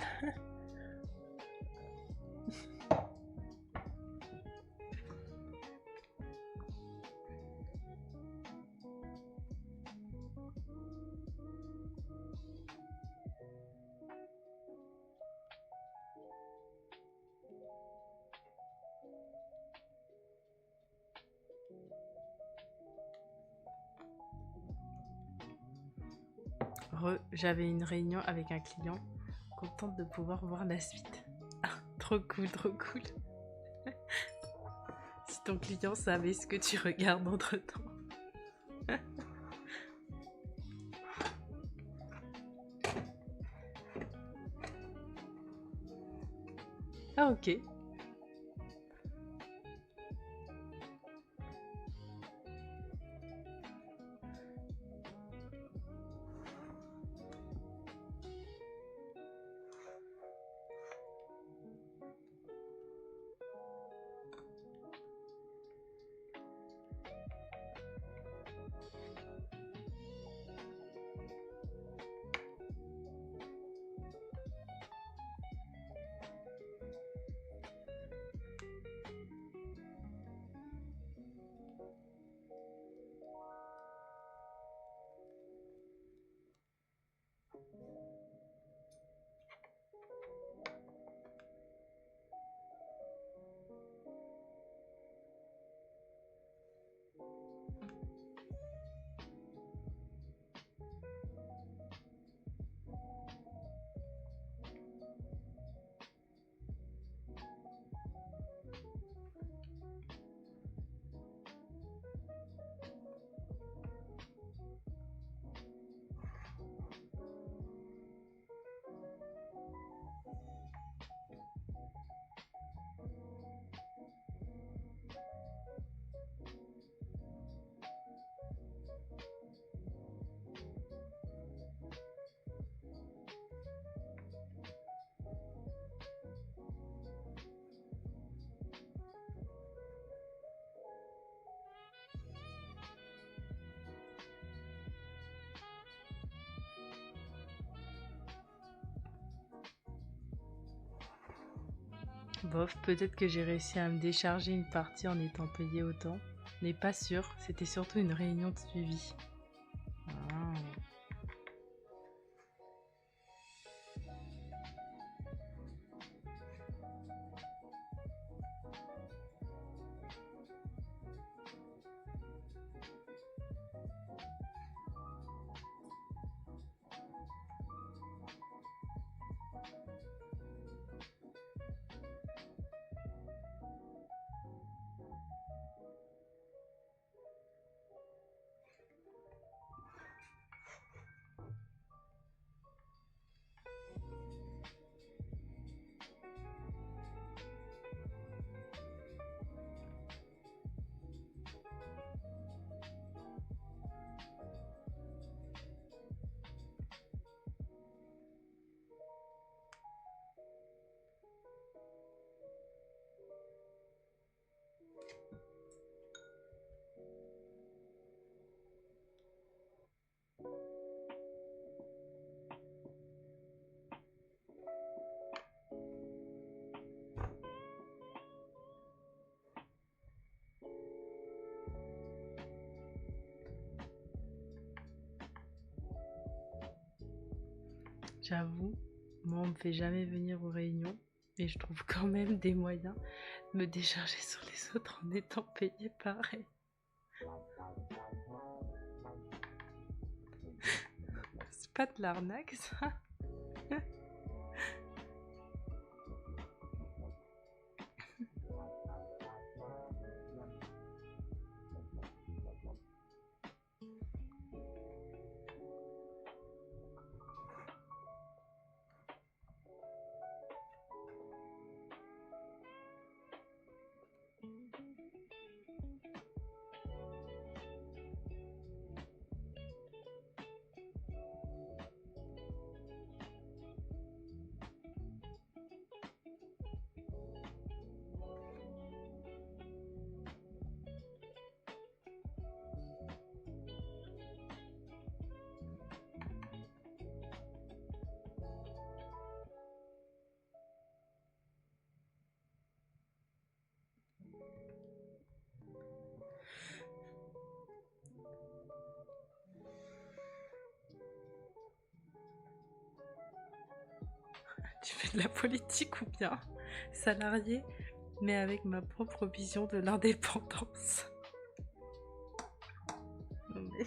Speaker 1: J'avais une réunion avec un client, contente de pouvoir voir la suite. Ah, trop cool, trop cool. Si ton client savait ce que tu regardes entre temps. Ah ok. Bof, peut-être que j'ai réussi à me décharger une partie en étant payé autant. Mais pas sûr, c'était surtout une réunion de suivi. Ah. J'avoue, moi on me fait jamais venir aux réunions, mais je trouve quand même des moyens de me décharger sur les autres en étant payé pareil. C'est pas de l'arnaque ça? tu fais de la politique ou bien salarié, mais avec ma propre vision de l'indépendance. Mais...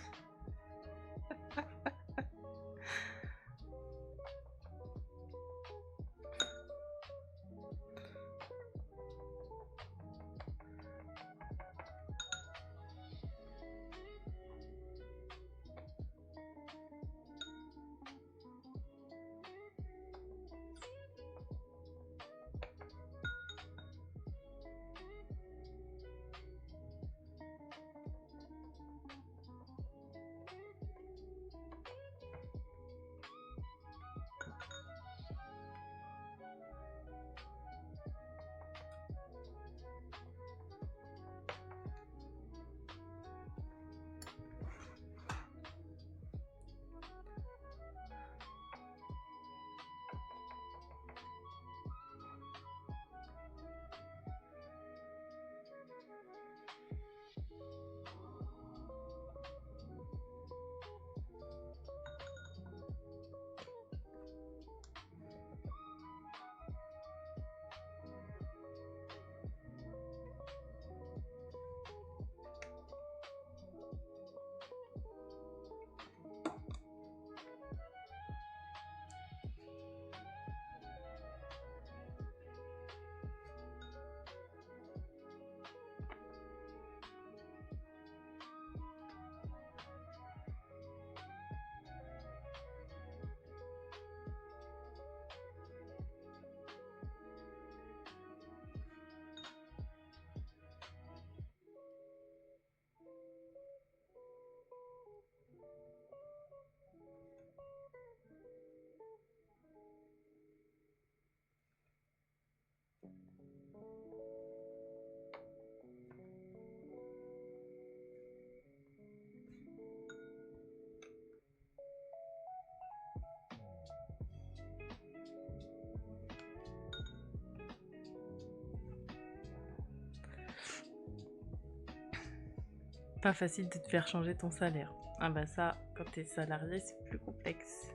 Speaker 1: Pas facile de te faire changer ton salaire. Ah bah ça, quand t'es salarié, c'est plus complexe.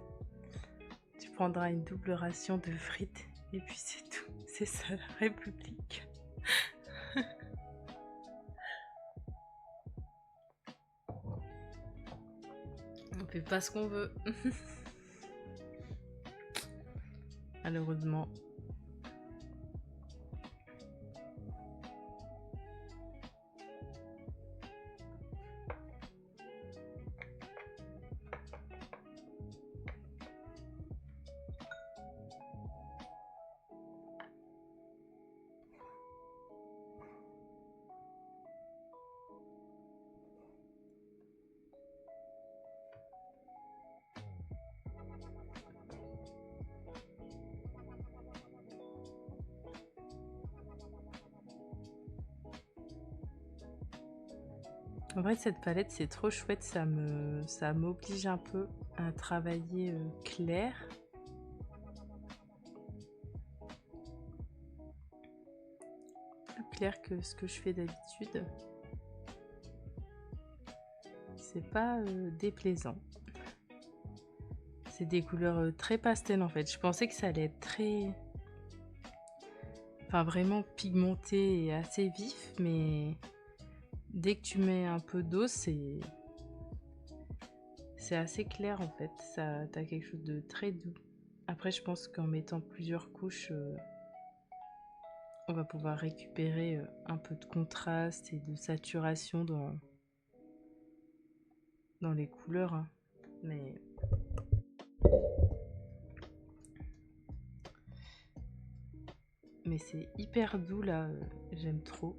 Speaker 1: Tu prendras une double ration de frites et puis c'est tout. C'est ça la République. On fait pas ce qu'on veut. Malheureusement. En vrai, cette palette, c'est trop chouette. Ça m'oblige un peu à travailler clair. Plus clair que ce que je fais d'habitude. C'est pas déplaisant. C'est des couleurs très pastel en fait. Je pensais que ça allait être très... Enfin, vraiment pigmenté et assez vif, mais dès que tu mets un peu d'eau, c'est assez clair en fait. Ça, t'as quelque chose de très doux. Après, je pense qu'en mettant plusieurs couches, on va pouvoir récupérer un peu de contraste et de saturation dans les couleurs. Hein. Mais c'est hyper doux là, j'aime trop.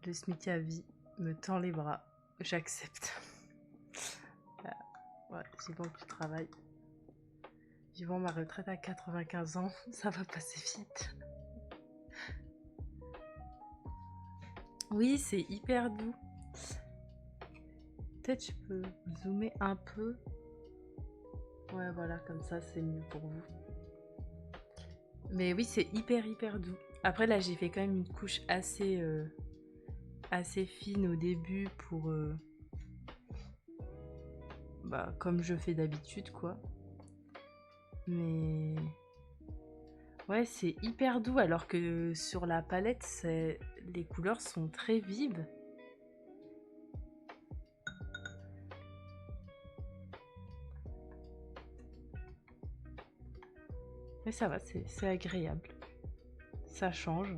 Speaker 1: Le SMIC à vie me tend les bras, j'accepte. Ouais, vivant que tu travailles. Vivant ma retraite à 95 ans, ça va passer vite. Oui, c'est hyper doux. Peut-être je peux zoomer un peu. Ouais, voilà, comme ça c'est mieux pour vous. Mais oui, c'est hyper doux. Après là, j'ai fait quand même une couche assez assez fine au début pour... bah, comme je fais d'habitude, quoi. Mais... ouais, c'est hyper doux, alors que sur la palette, les couleurs sont très vives. Mais ça va, c'est agréable. Ça change.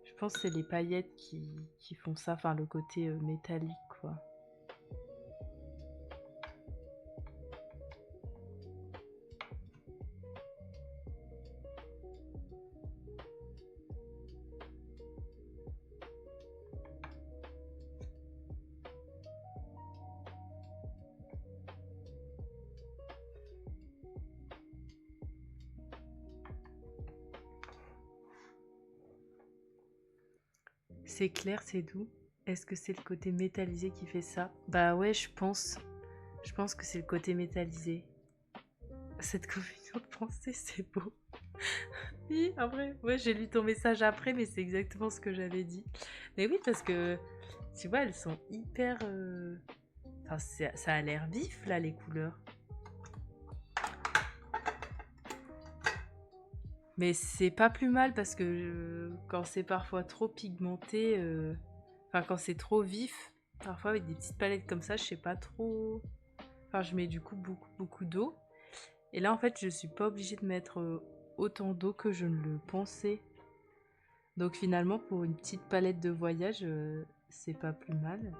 Speaker 1: Je pense que c'est les paillettes qui font ça, enfin le côté métallique, quoi. C'est clair, c'est doux. Est-ce que c'est le côté métallisé qui fait ça? Bah ouais, je pense. Je pense que c'est le côté métallisé. Cette confusion de pensée, c'est beau. Oui, après, ouais, j'ai lu ton message après, mais c'est exactement ce que j'avais dit. Mais oui, parce que, tu vois, elles sont hyper... Enfin, ça a l'air vif, là, les couleurs. Mais c'est pas plus mal, parce que quand c'est parfois trop pigmenté... Enfin, quand c'est trop vif, parfois avec des petites palettes comme ça, je sais pas trop... Enfin, je mets du coup beaucoup d'eau. Et là, en fait, je suis pas obligée de mettre autant d'eau que je ne le pensais. Donc finalement, pour une petite palette de voyage, c'est pas plus mal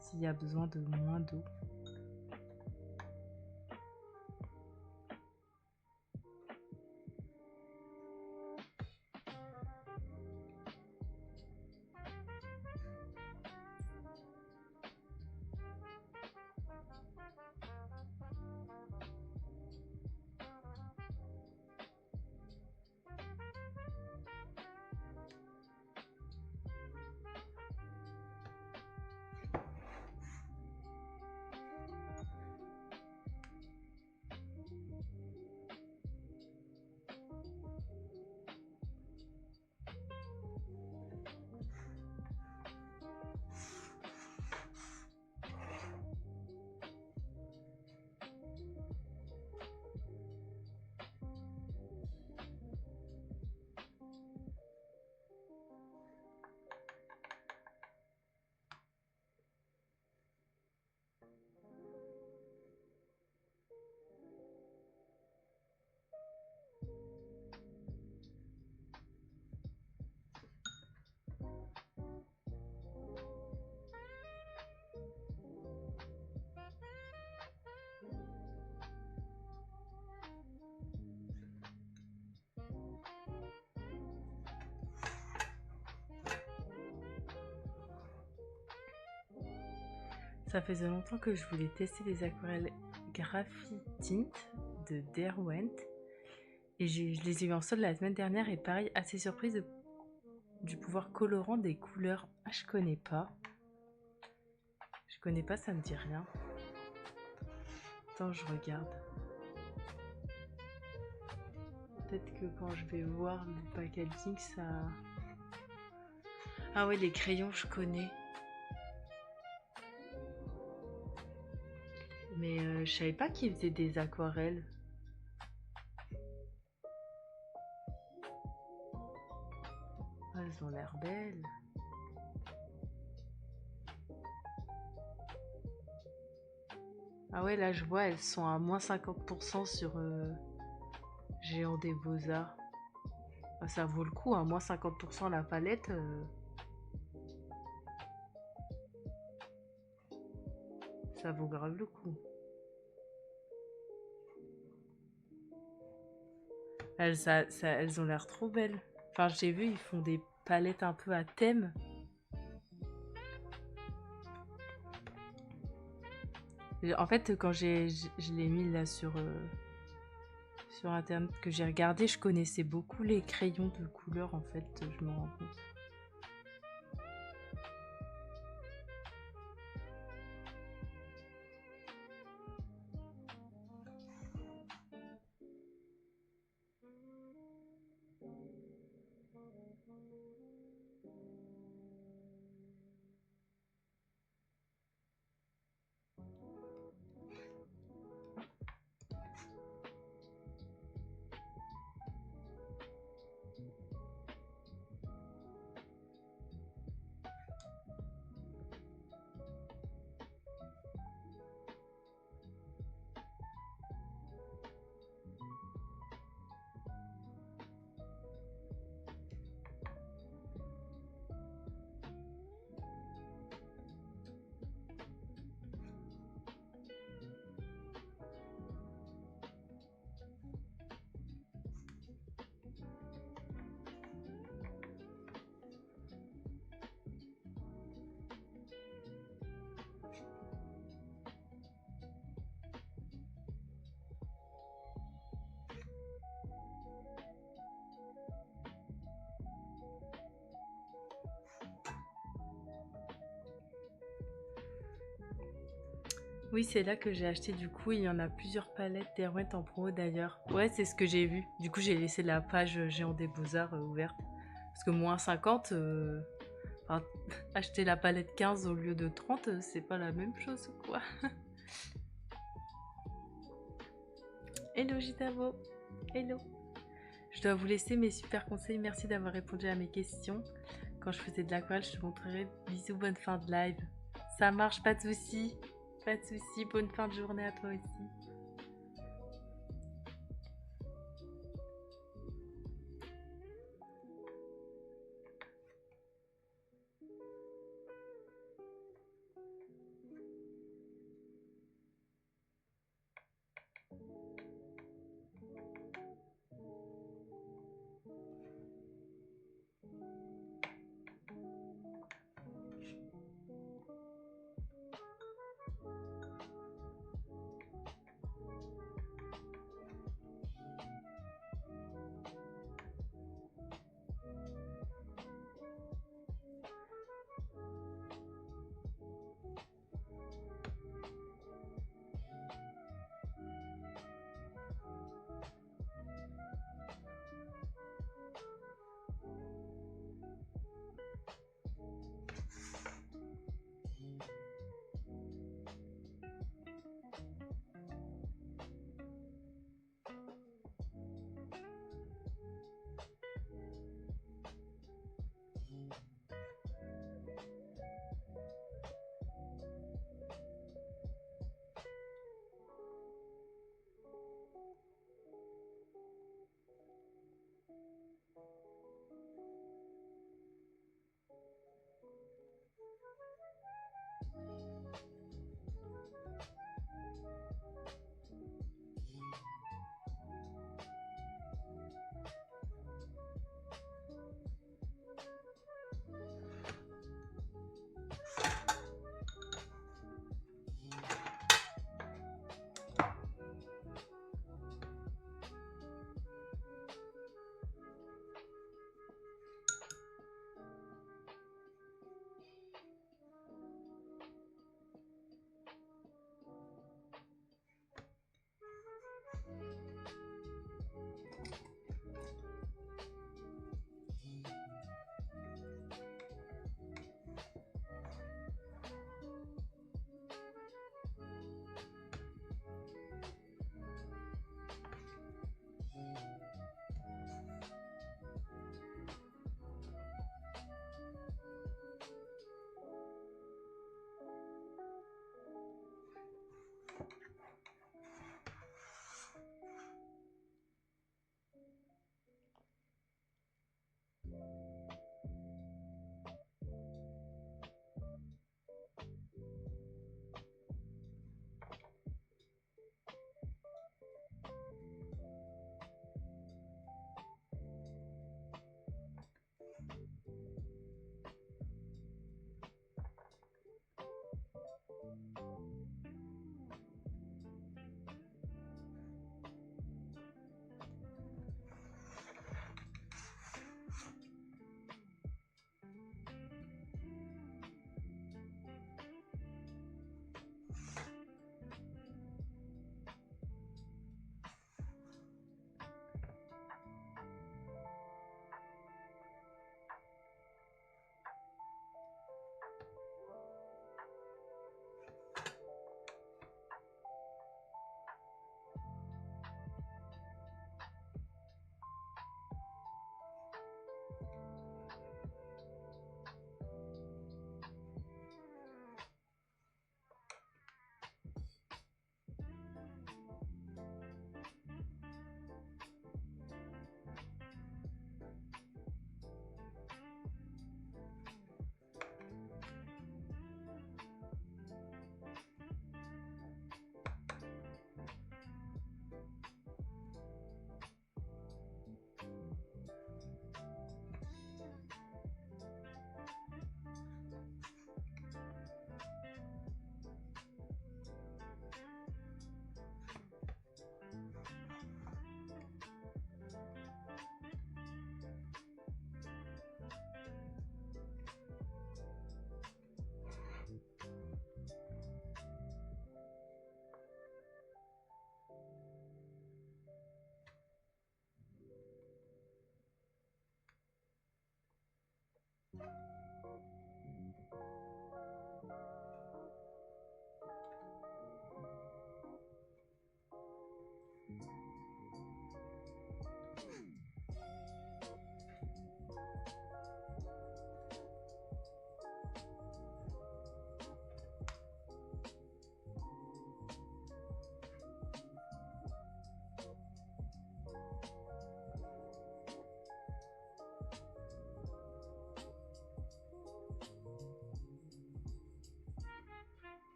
Speaker 1: s'il y a besoin de moins d'eau. Ça faisait longtemps que je voulais tester les aquarelles Graphitint de Derwent. Et je les ai eu en solde la semaine dernière et pareil, assez surprise du pouvoir colorant des couleurs. Ah, je connais pas. Je connais pas, ça me dit rien. Attends, je regarde. Peut-être que quand je vais voir le packaging, ça... Ah ouais, les crayons, je connais. Mais je savais pas qu'ils faisaient des aquarelles. Ah, elles ont l'air belles. Ah ouais, là je vois, elles sont à moins 50% sur Géant des Beaux-Arts. Ah, ça vaut le coup, à moins 50% la palette. Ça vaut grave le coup. Elles ont l'air trop belles. Enfin, j'ai vu, ils font des palettes un peu à thème. En fait, quand je l'ai mis là sur internet, que j'ai regardé, je connaissais beaucoup les crayons de couleur, en fait, je me rends compte. Oui, c'est là que j'ai acheté du coup. Il y en a plusieurs palettes d'Hermès en promo d'ailleurs. Ouais, c'est ce que j'ai vu. Du coup, j'ai laissé la page Géant des Beaux-Arts ouverte. Parce que moins 50, enfin, acheter la palette 15 au lieu de 30, c'est pas la même chose quoi. Hello Gitavo. Hello. Je dois vous laisser mes super conseils. Merci d'avoir répondu à mes questions. Quand je faisais de l'aquarelle, je te montrerai. Bisous, bonne fin de live. Ça marche, pas de soucis. Pas de soucis. Bonne fin de journée à toi aussi.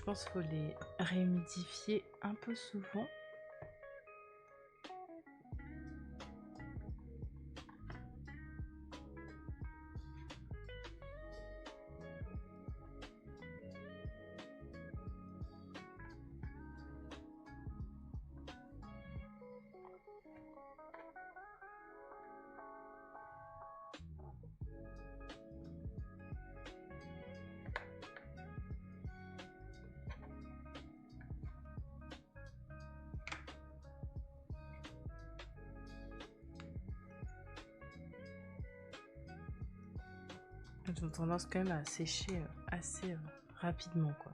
Speaker 1: pense qu'il faut les réhumidifier un peu souvent. Elles ont tendance quand même à sécher assez rapidement, quoi.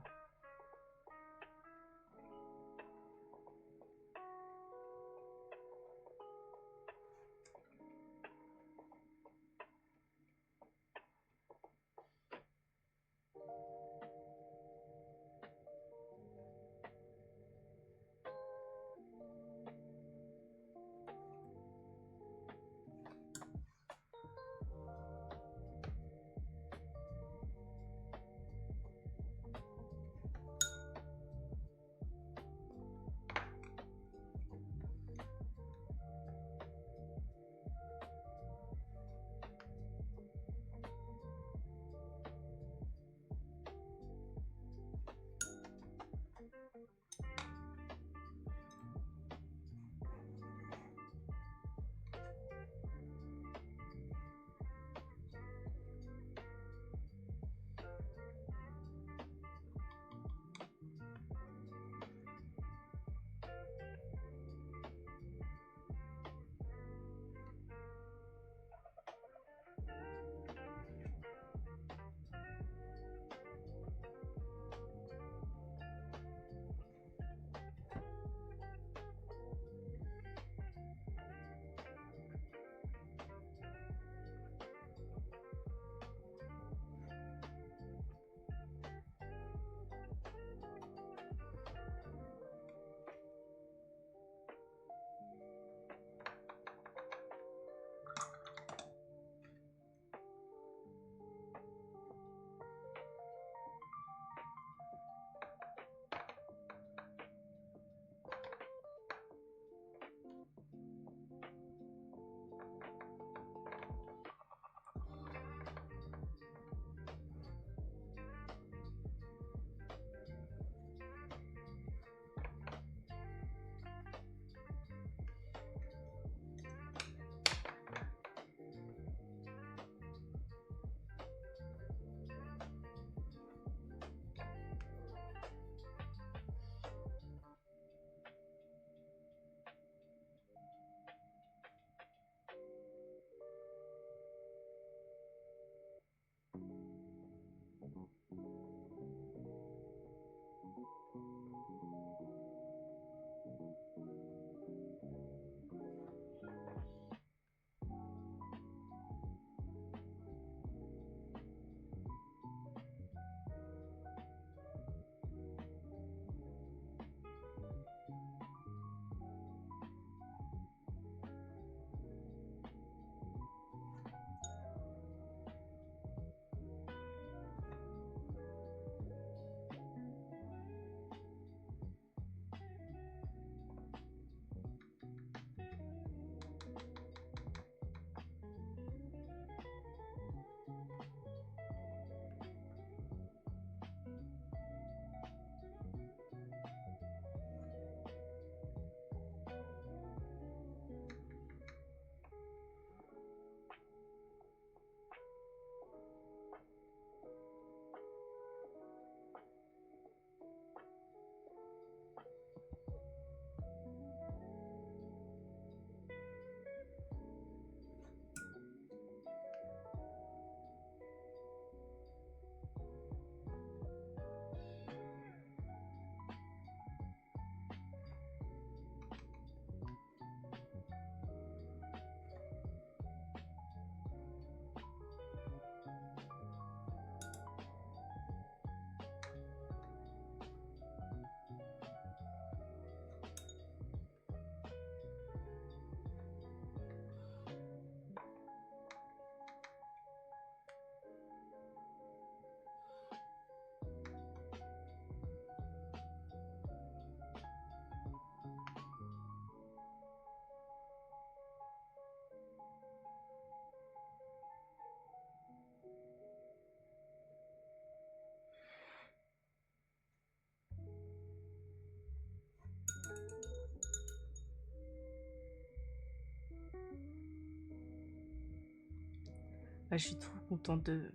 Speaker 1: Ah, je suis trop contente de...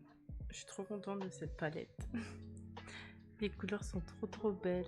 Speaker 1: Je suis trop contente de cette palette. Les couleurs sont trop belles.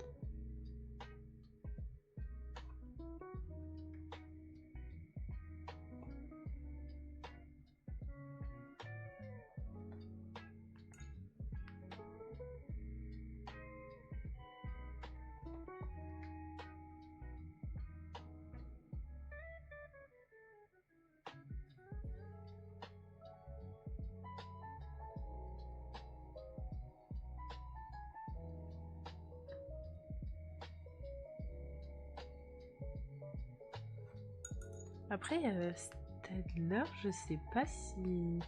Speaker 1: Après, Staedtler, je sais pas si...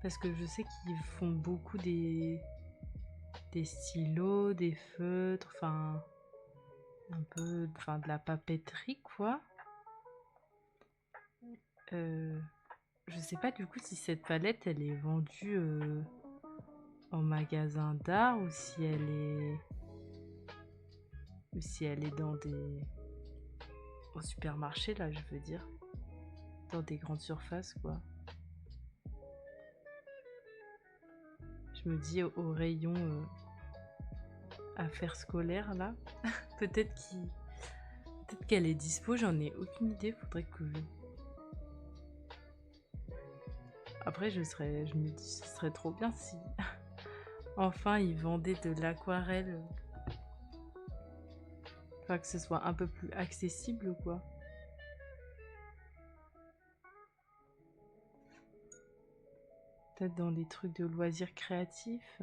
Speaker 1: Parce que je sais qu'ils font beaucoup des stylos, des feutres, enfin... Un peu enfin, de la papeterie, quoi. Je sais pas du coup si cette palette, elle est vendue en magasin d'art ou si elle est... Ou si elle est dans des... Au supermarché, là, je veux dire. Dans des grandes surfaces, quoi. Je me dis au rayon affaires scolaires, là. Peut-être qu'elle est dispo, j'en ai aucune idée. Faudrait que... Après, je me dis, ce serait trop bien si... Enfin, ils vendaient de l'aquarelle. Enfin, que ce soit un peu plus accessible, quoi. Peut-être dans les trucs de loisirs créatifs.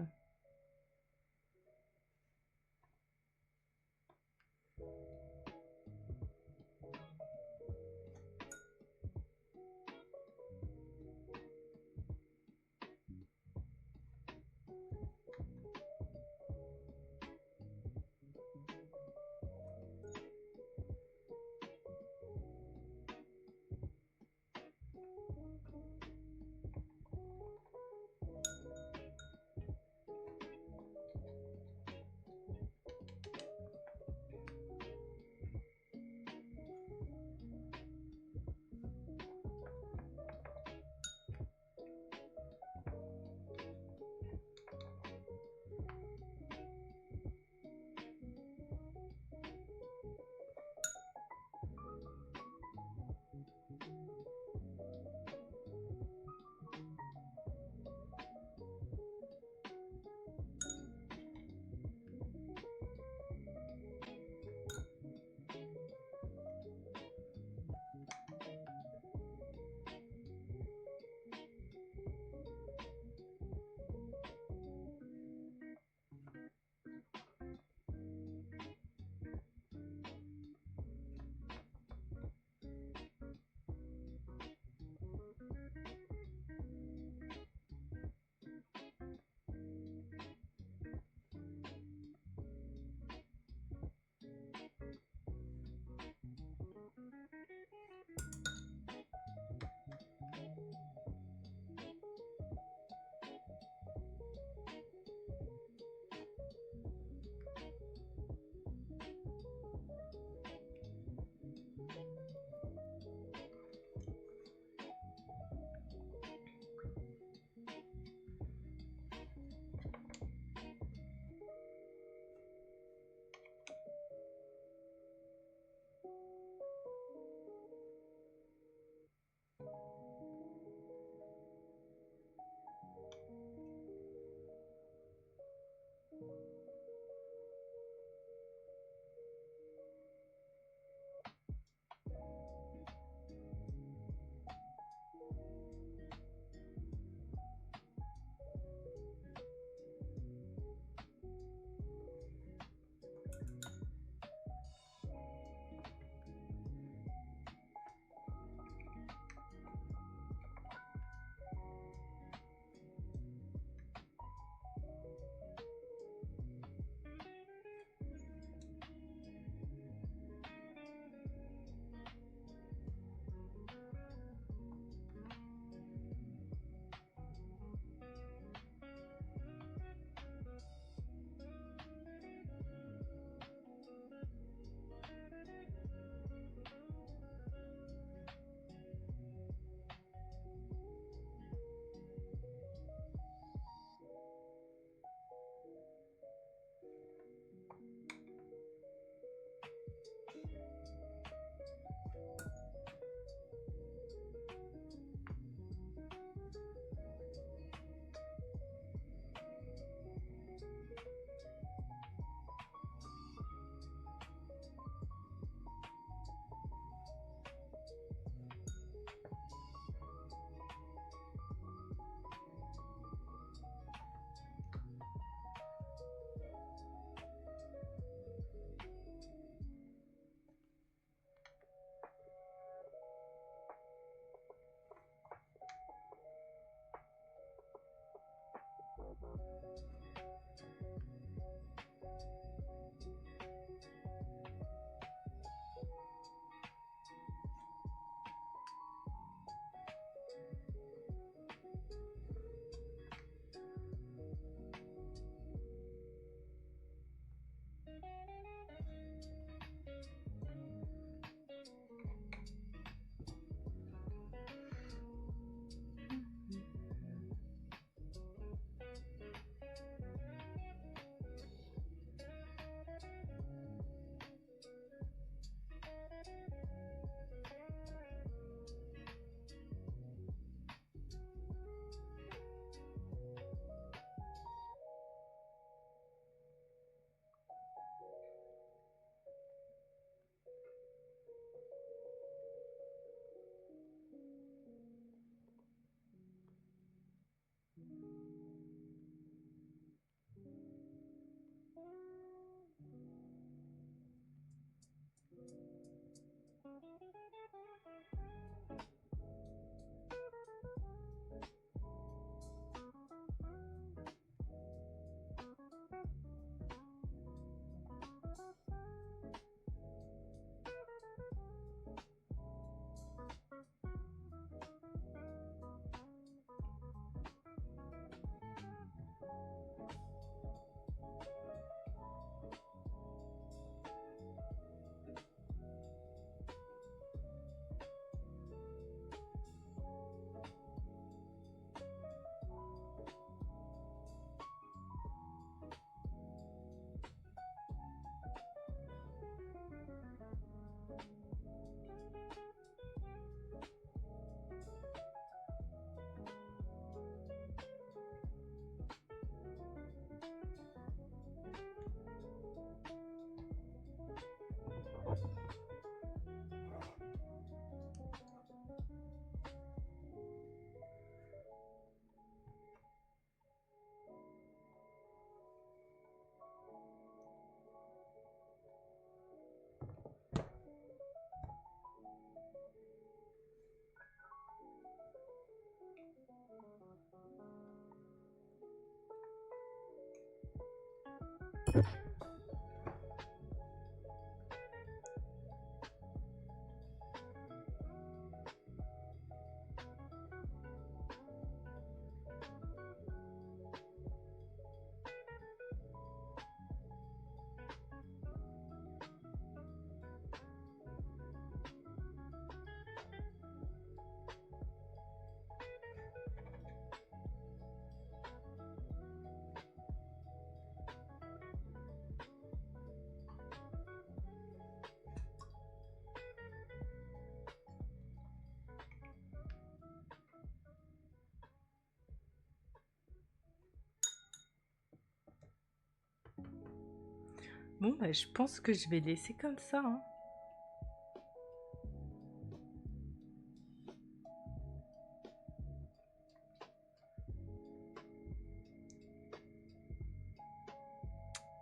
Speaker 1: Bon, bah, je pense que je vais laisser comme ça, hein.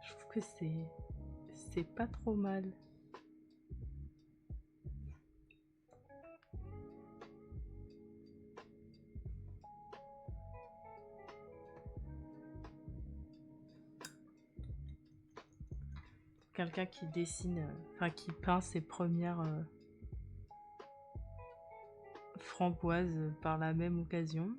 Speaker 1: Je trouve que c'est pas trop mal. Quelqu'un qui dessine, enfin qui peint ses premières framboises par la même occasion.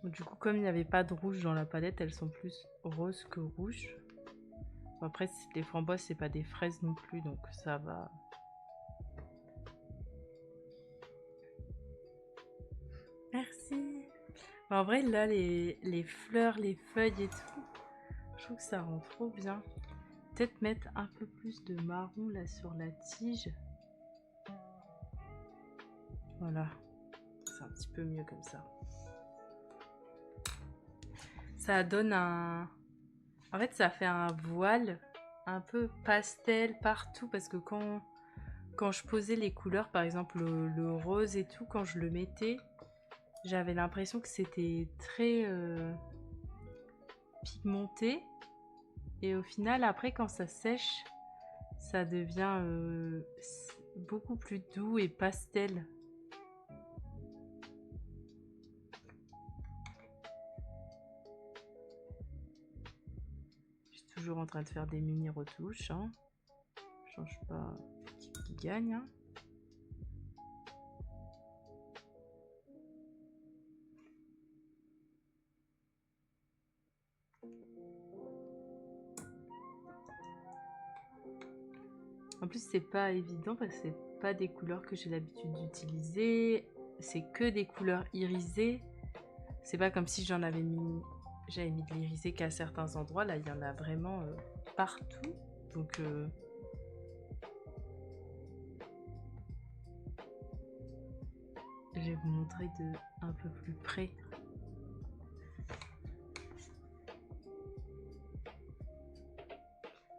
Speaker 1: Du coup, comme il n'y avait pas de rouge dans la palette, elles sont plus roses que rouges. Bon, après, les framboises, c'est pas des fraises non plus, donc ça va. Merci. En vrai, là, les fleurs, les feuilles et tout, je trouve que ça rend trop bien. Peut-être mettre un peu plus de marron là sur la tige. Voilà, c'est un petit peu mieux comme ça. Ça donne un... En fait, ça fait un voile un peu pastel partout parce que quand je posais les couleurs, par exemple le rose et tout, quand je le mettais, j'avais l'impression que c'était très pigmenté. Et au final, après, quand ça sèche, ça devient beaucoup plus doux et pastel. Je suis toujours en train de faire des mini retouches. Hein. Je change pas qui gagne. Hein. En plus, c'est pas évident parce que c'est pas des couleurs que j'ai l'habitude d'utiliser. C'est que des couleurs irisées. C'est pas comme si j'avais mis de l'irisé qu'à certains endroits. Là, il y en a vraiment partout. Donc, je vais vous montrer de un peu plus près.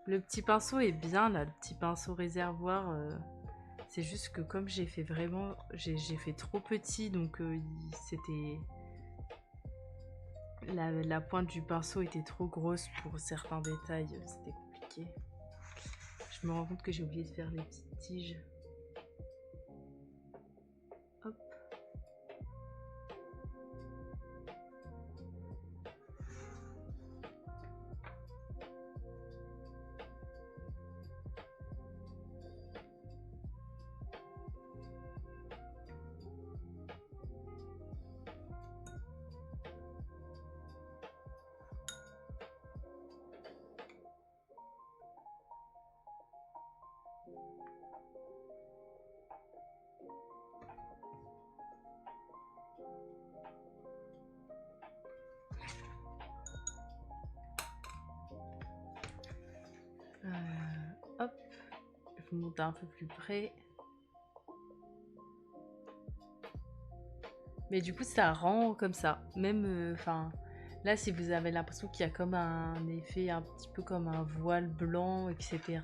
Speaker 1: Le petit pinceau est bien là, le petit pinceau réservoir. C'est juste que comme j'ai fait vraiment, j'ai fait trop petit, donc c'était la pointe du pinceau était trop grosse pour certains détails, c'était compliqué. Je me rends compte que j'ai oublié de faire les petites tiges. Hop. Hop, je vous monte un peu plus près. Mais du coup, ça rend comme ça. Même, enfin, là, si vous avez l'impression qu'il y a comme un effet un petit peu comme un voile blanc, etc.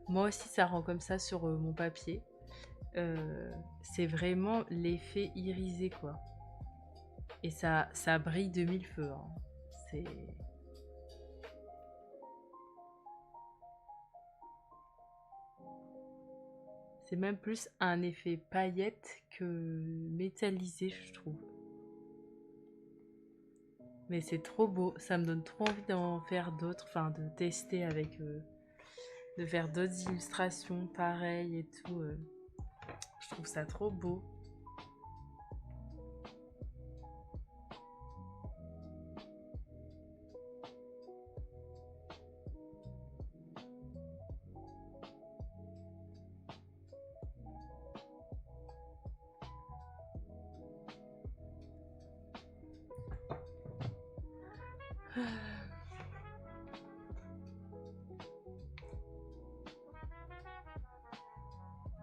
Speaker 1: Moi aussi, ça rend comme ça sur mon papier. C'est vraiment l'effet irisé, quoi. Et ça brille de mille feux. Hein. C'est... C'est même plus un effet paillette que métallisé, je trouve. Mais c'est trop beau, ça me donne trop envie d'en faire d'autres, enfin de tester avec, de faire d'autres illustrations pareilles et tout. Je trouve ça trop beau.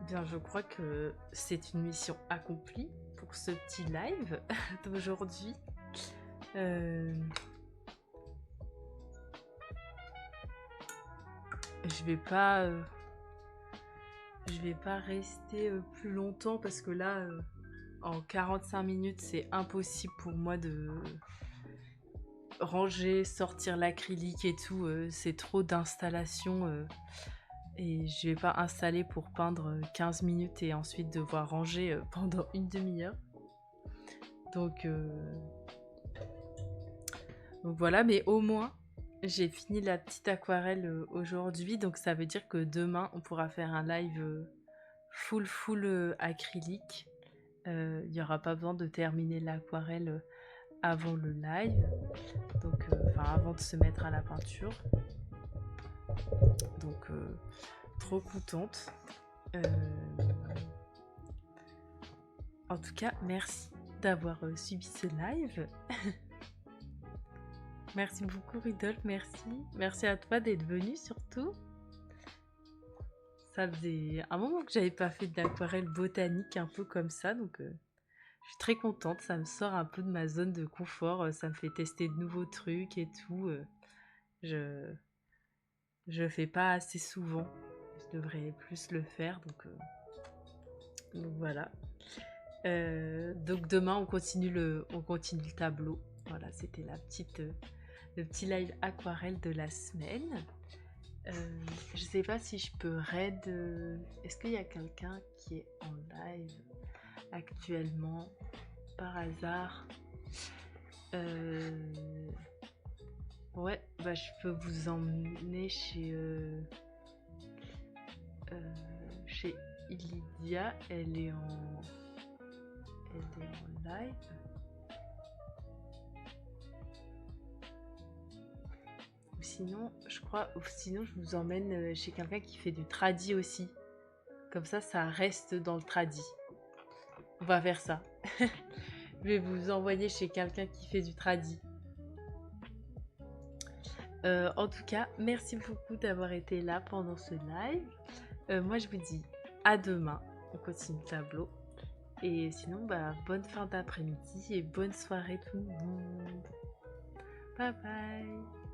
Speaker 1: Bien, je crois que c'est une mission accomplie pour ce petit live d'aujourd'hui. Euh, je vais pas, je vais pas rester plus longtemps parce que là, en 45 minutes, c'est impossible pour moi de ranger, sortir l'acrylique et tout. C'est trop d'installation. Et je vais pas installer pour peindre 15 minutes et ensuite devoir ranger pendant une demi-heure. Donc voilà, mais au moins j'ai fini la petite aquarelle aujourd'hui, donc ça veut dire que demain on pourra faire un live full acrylique. Il n'y aura pas besoin de terminer l'aquarelle avant le live, donc enfin avant de se mettre à la peinture. Donc trop contente. En tout cas, merci d'avoir suivi ce live. Merci beaucoup Rudolf, merci. Merci à toi d'être venu surtout. Ça faisait un moment que j'avais pas fait d'aquarelle botanique un peu comme ça, donc je suis très contente. Ça me sort un peu de ma zone de confort, ça me fait tester de nouveaux trucs et tout. Je fais pas assez souvent. Je devrais plus le faire, donc voilà. Donc demain on continue le tableau. Voilà, c'était le petit live aquarelle de la semaine. Je sais pas si je peux raid. Est-ce qu'il y a quelqu'un qui est en live actuellement par hasard? Ouais, bah je peux vous emmener chez Ilidia. Elle est en live. Sinon, sinon je vous emmène chez quelqu'un qui fait du tradi aussi. Comme ça reste dans le tradi. On va faire ça. Je vais vous envoyer chez quelqu'un qui fait du tradi. En tout cas, merci beaucoup d'avoir été là pendant ce live. Moi, je vous dis à demain. On continue le tableau. Et sinon, bah, bonne fin d'après-midi et bonne soirée tout le monde. Bye bye.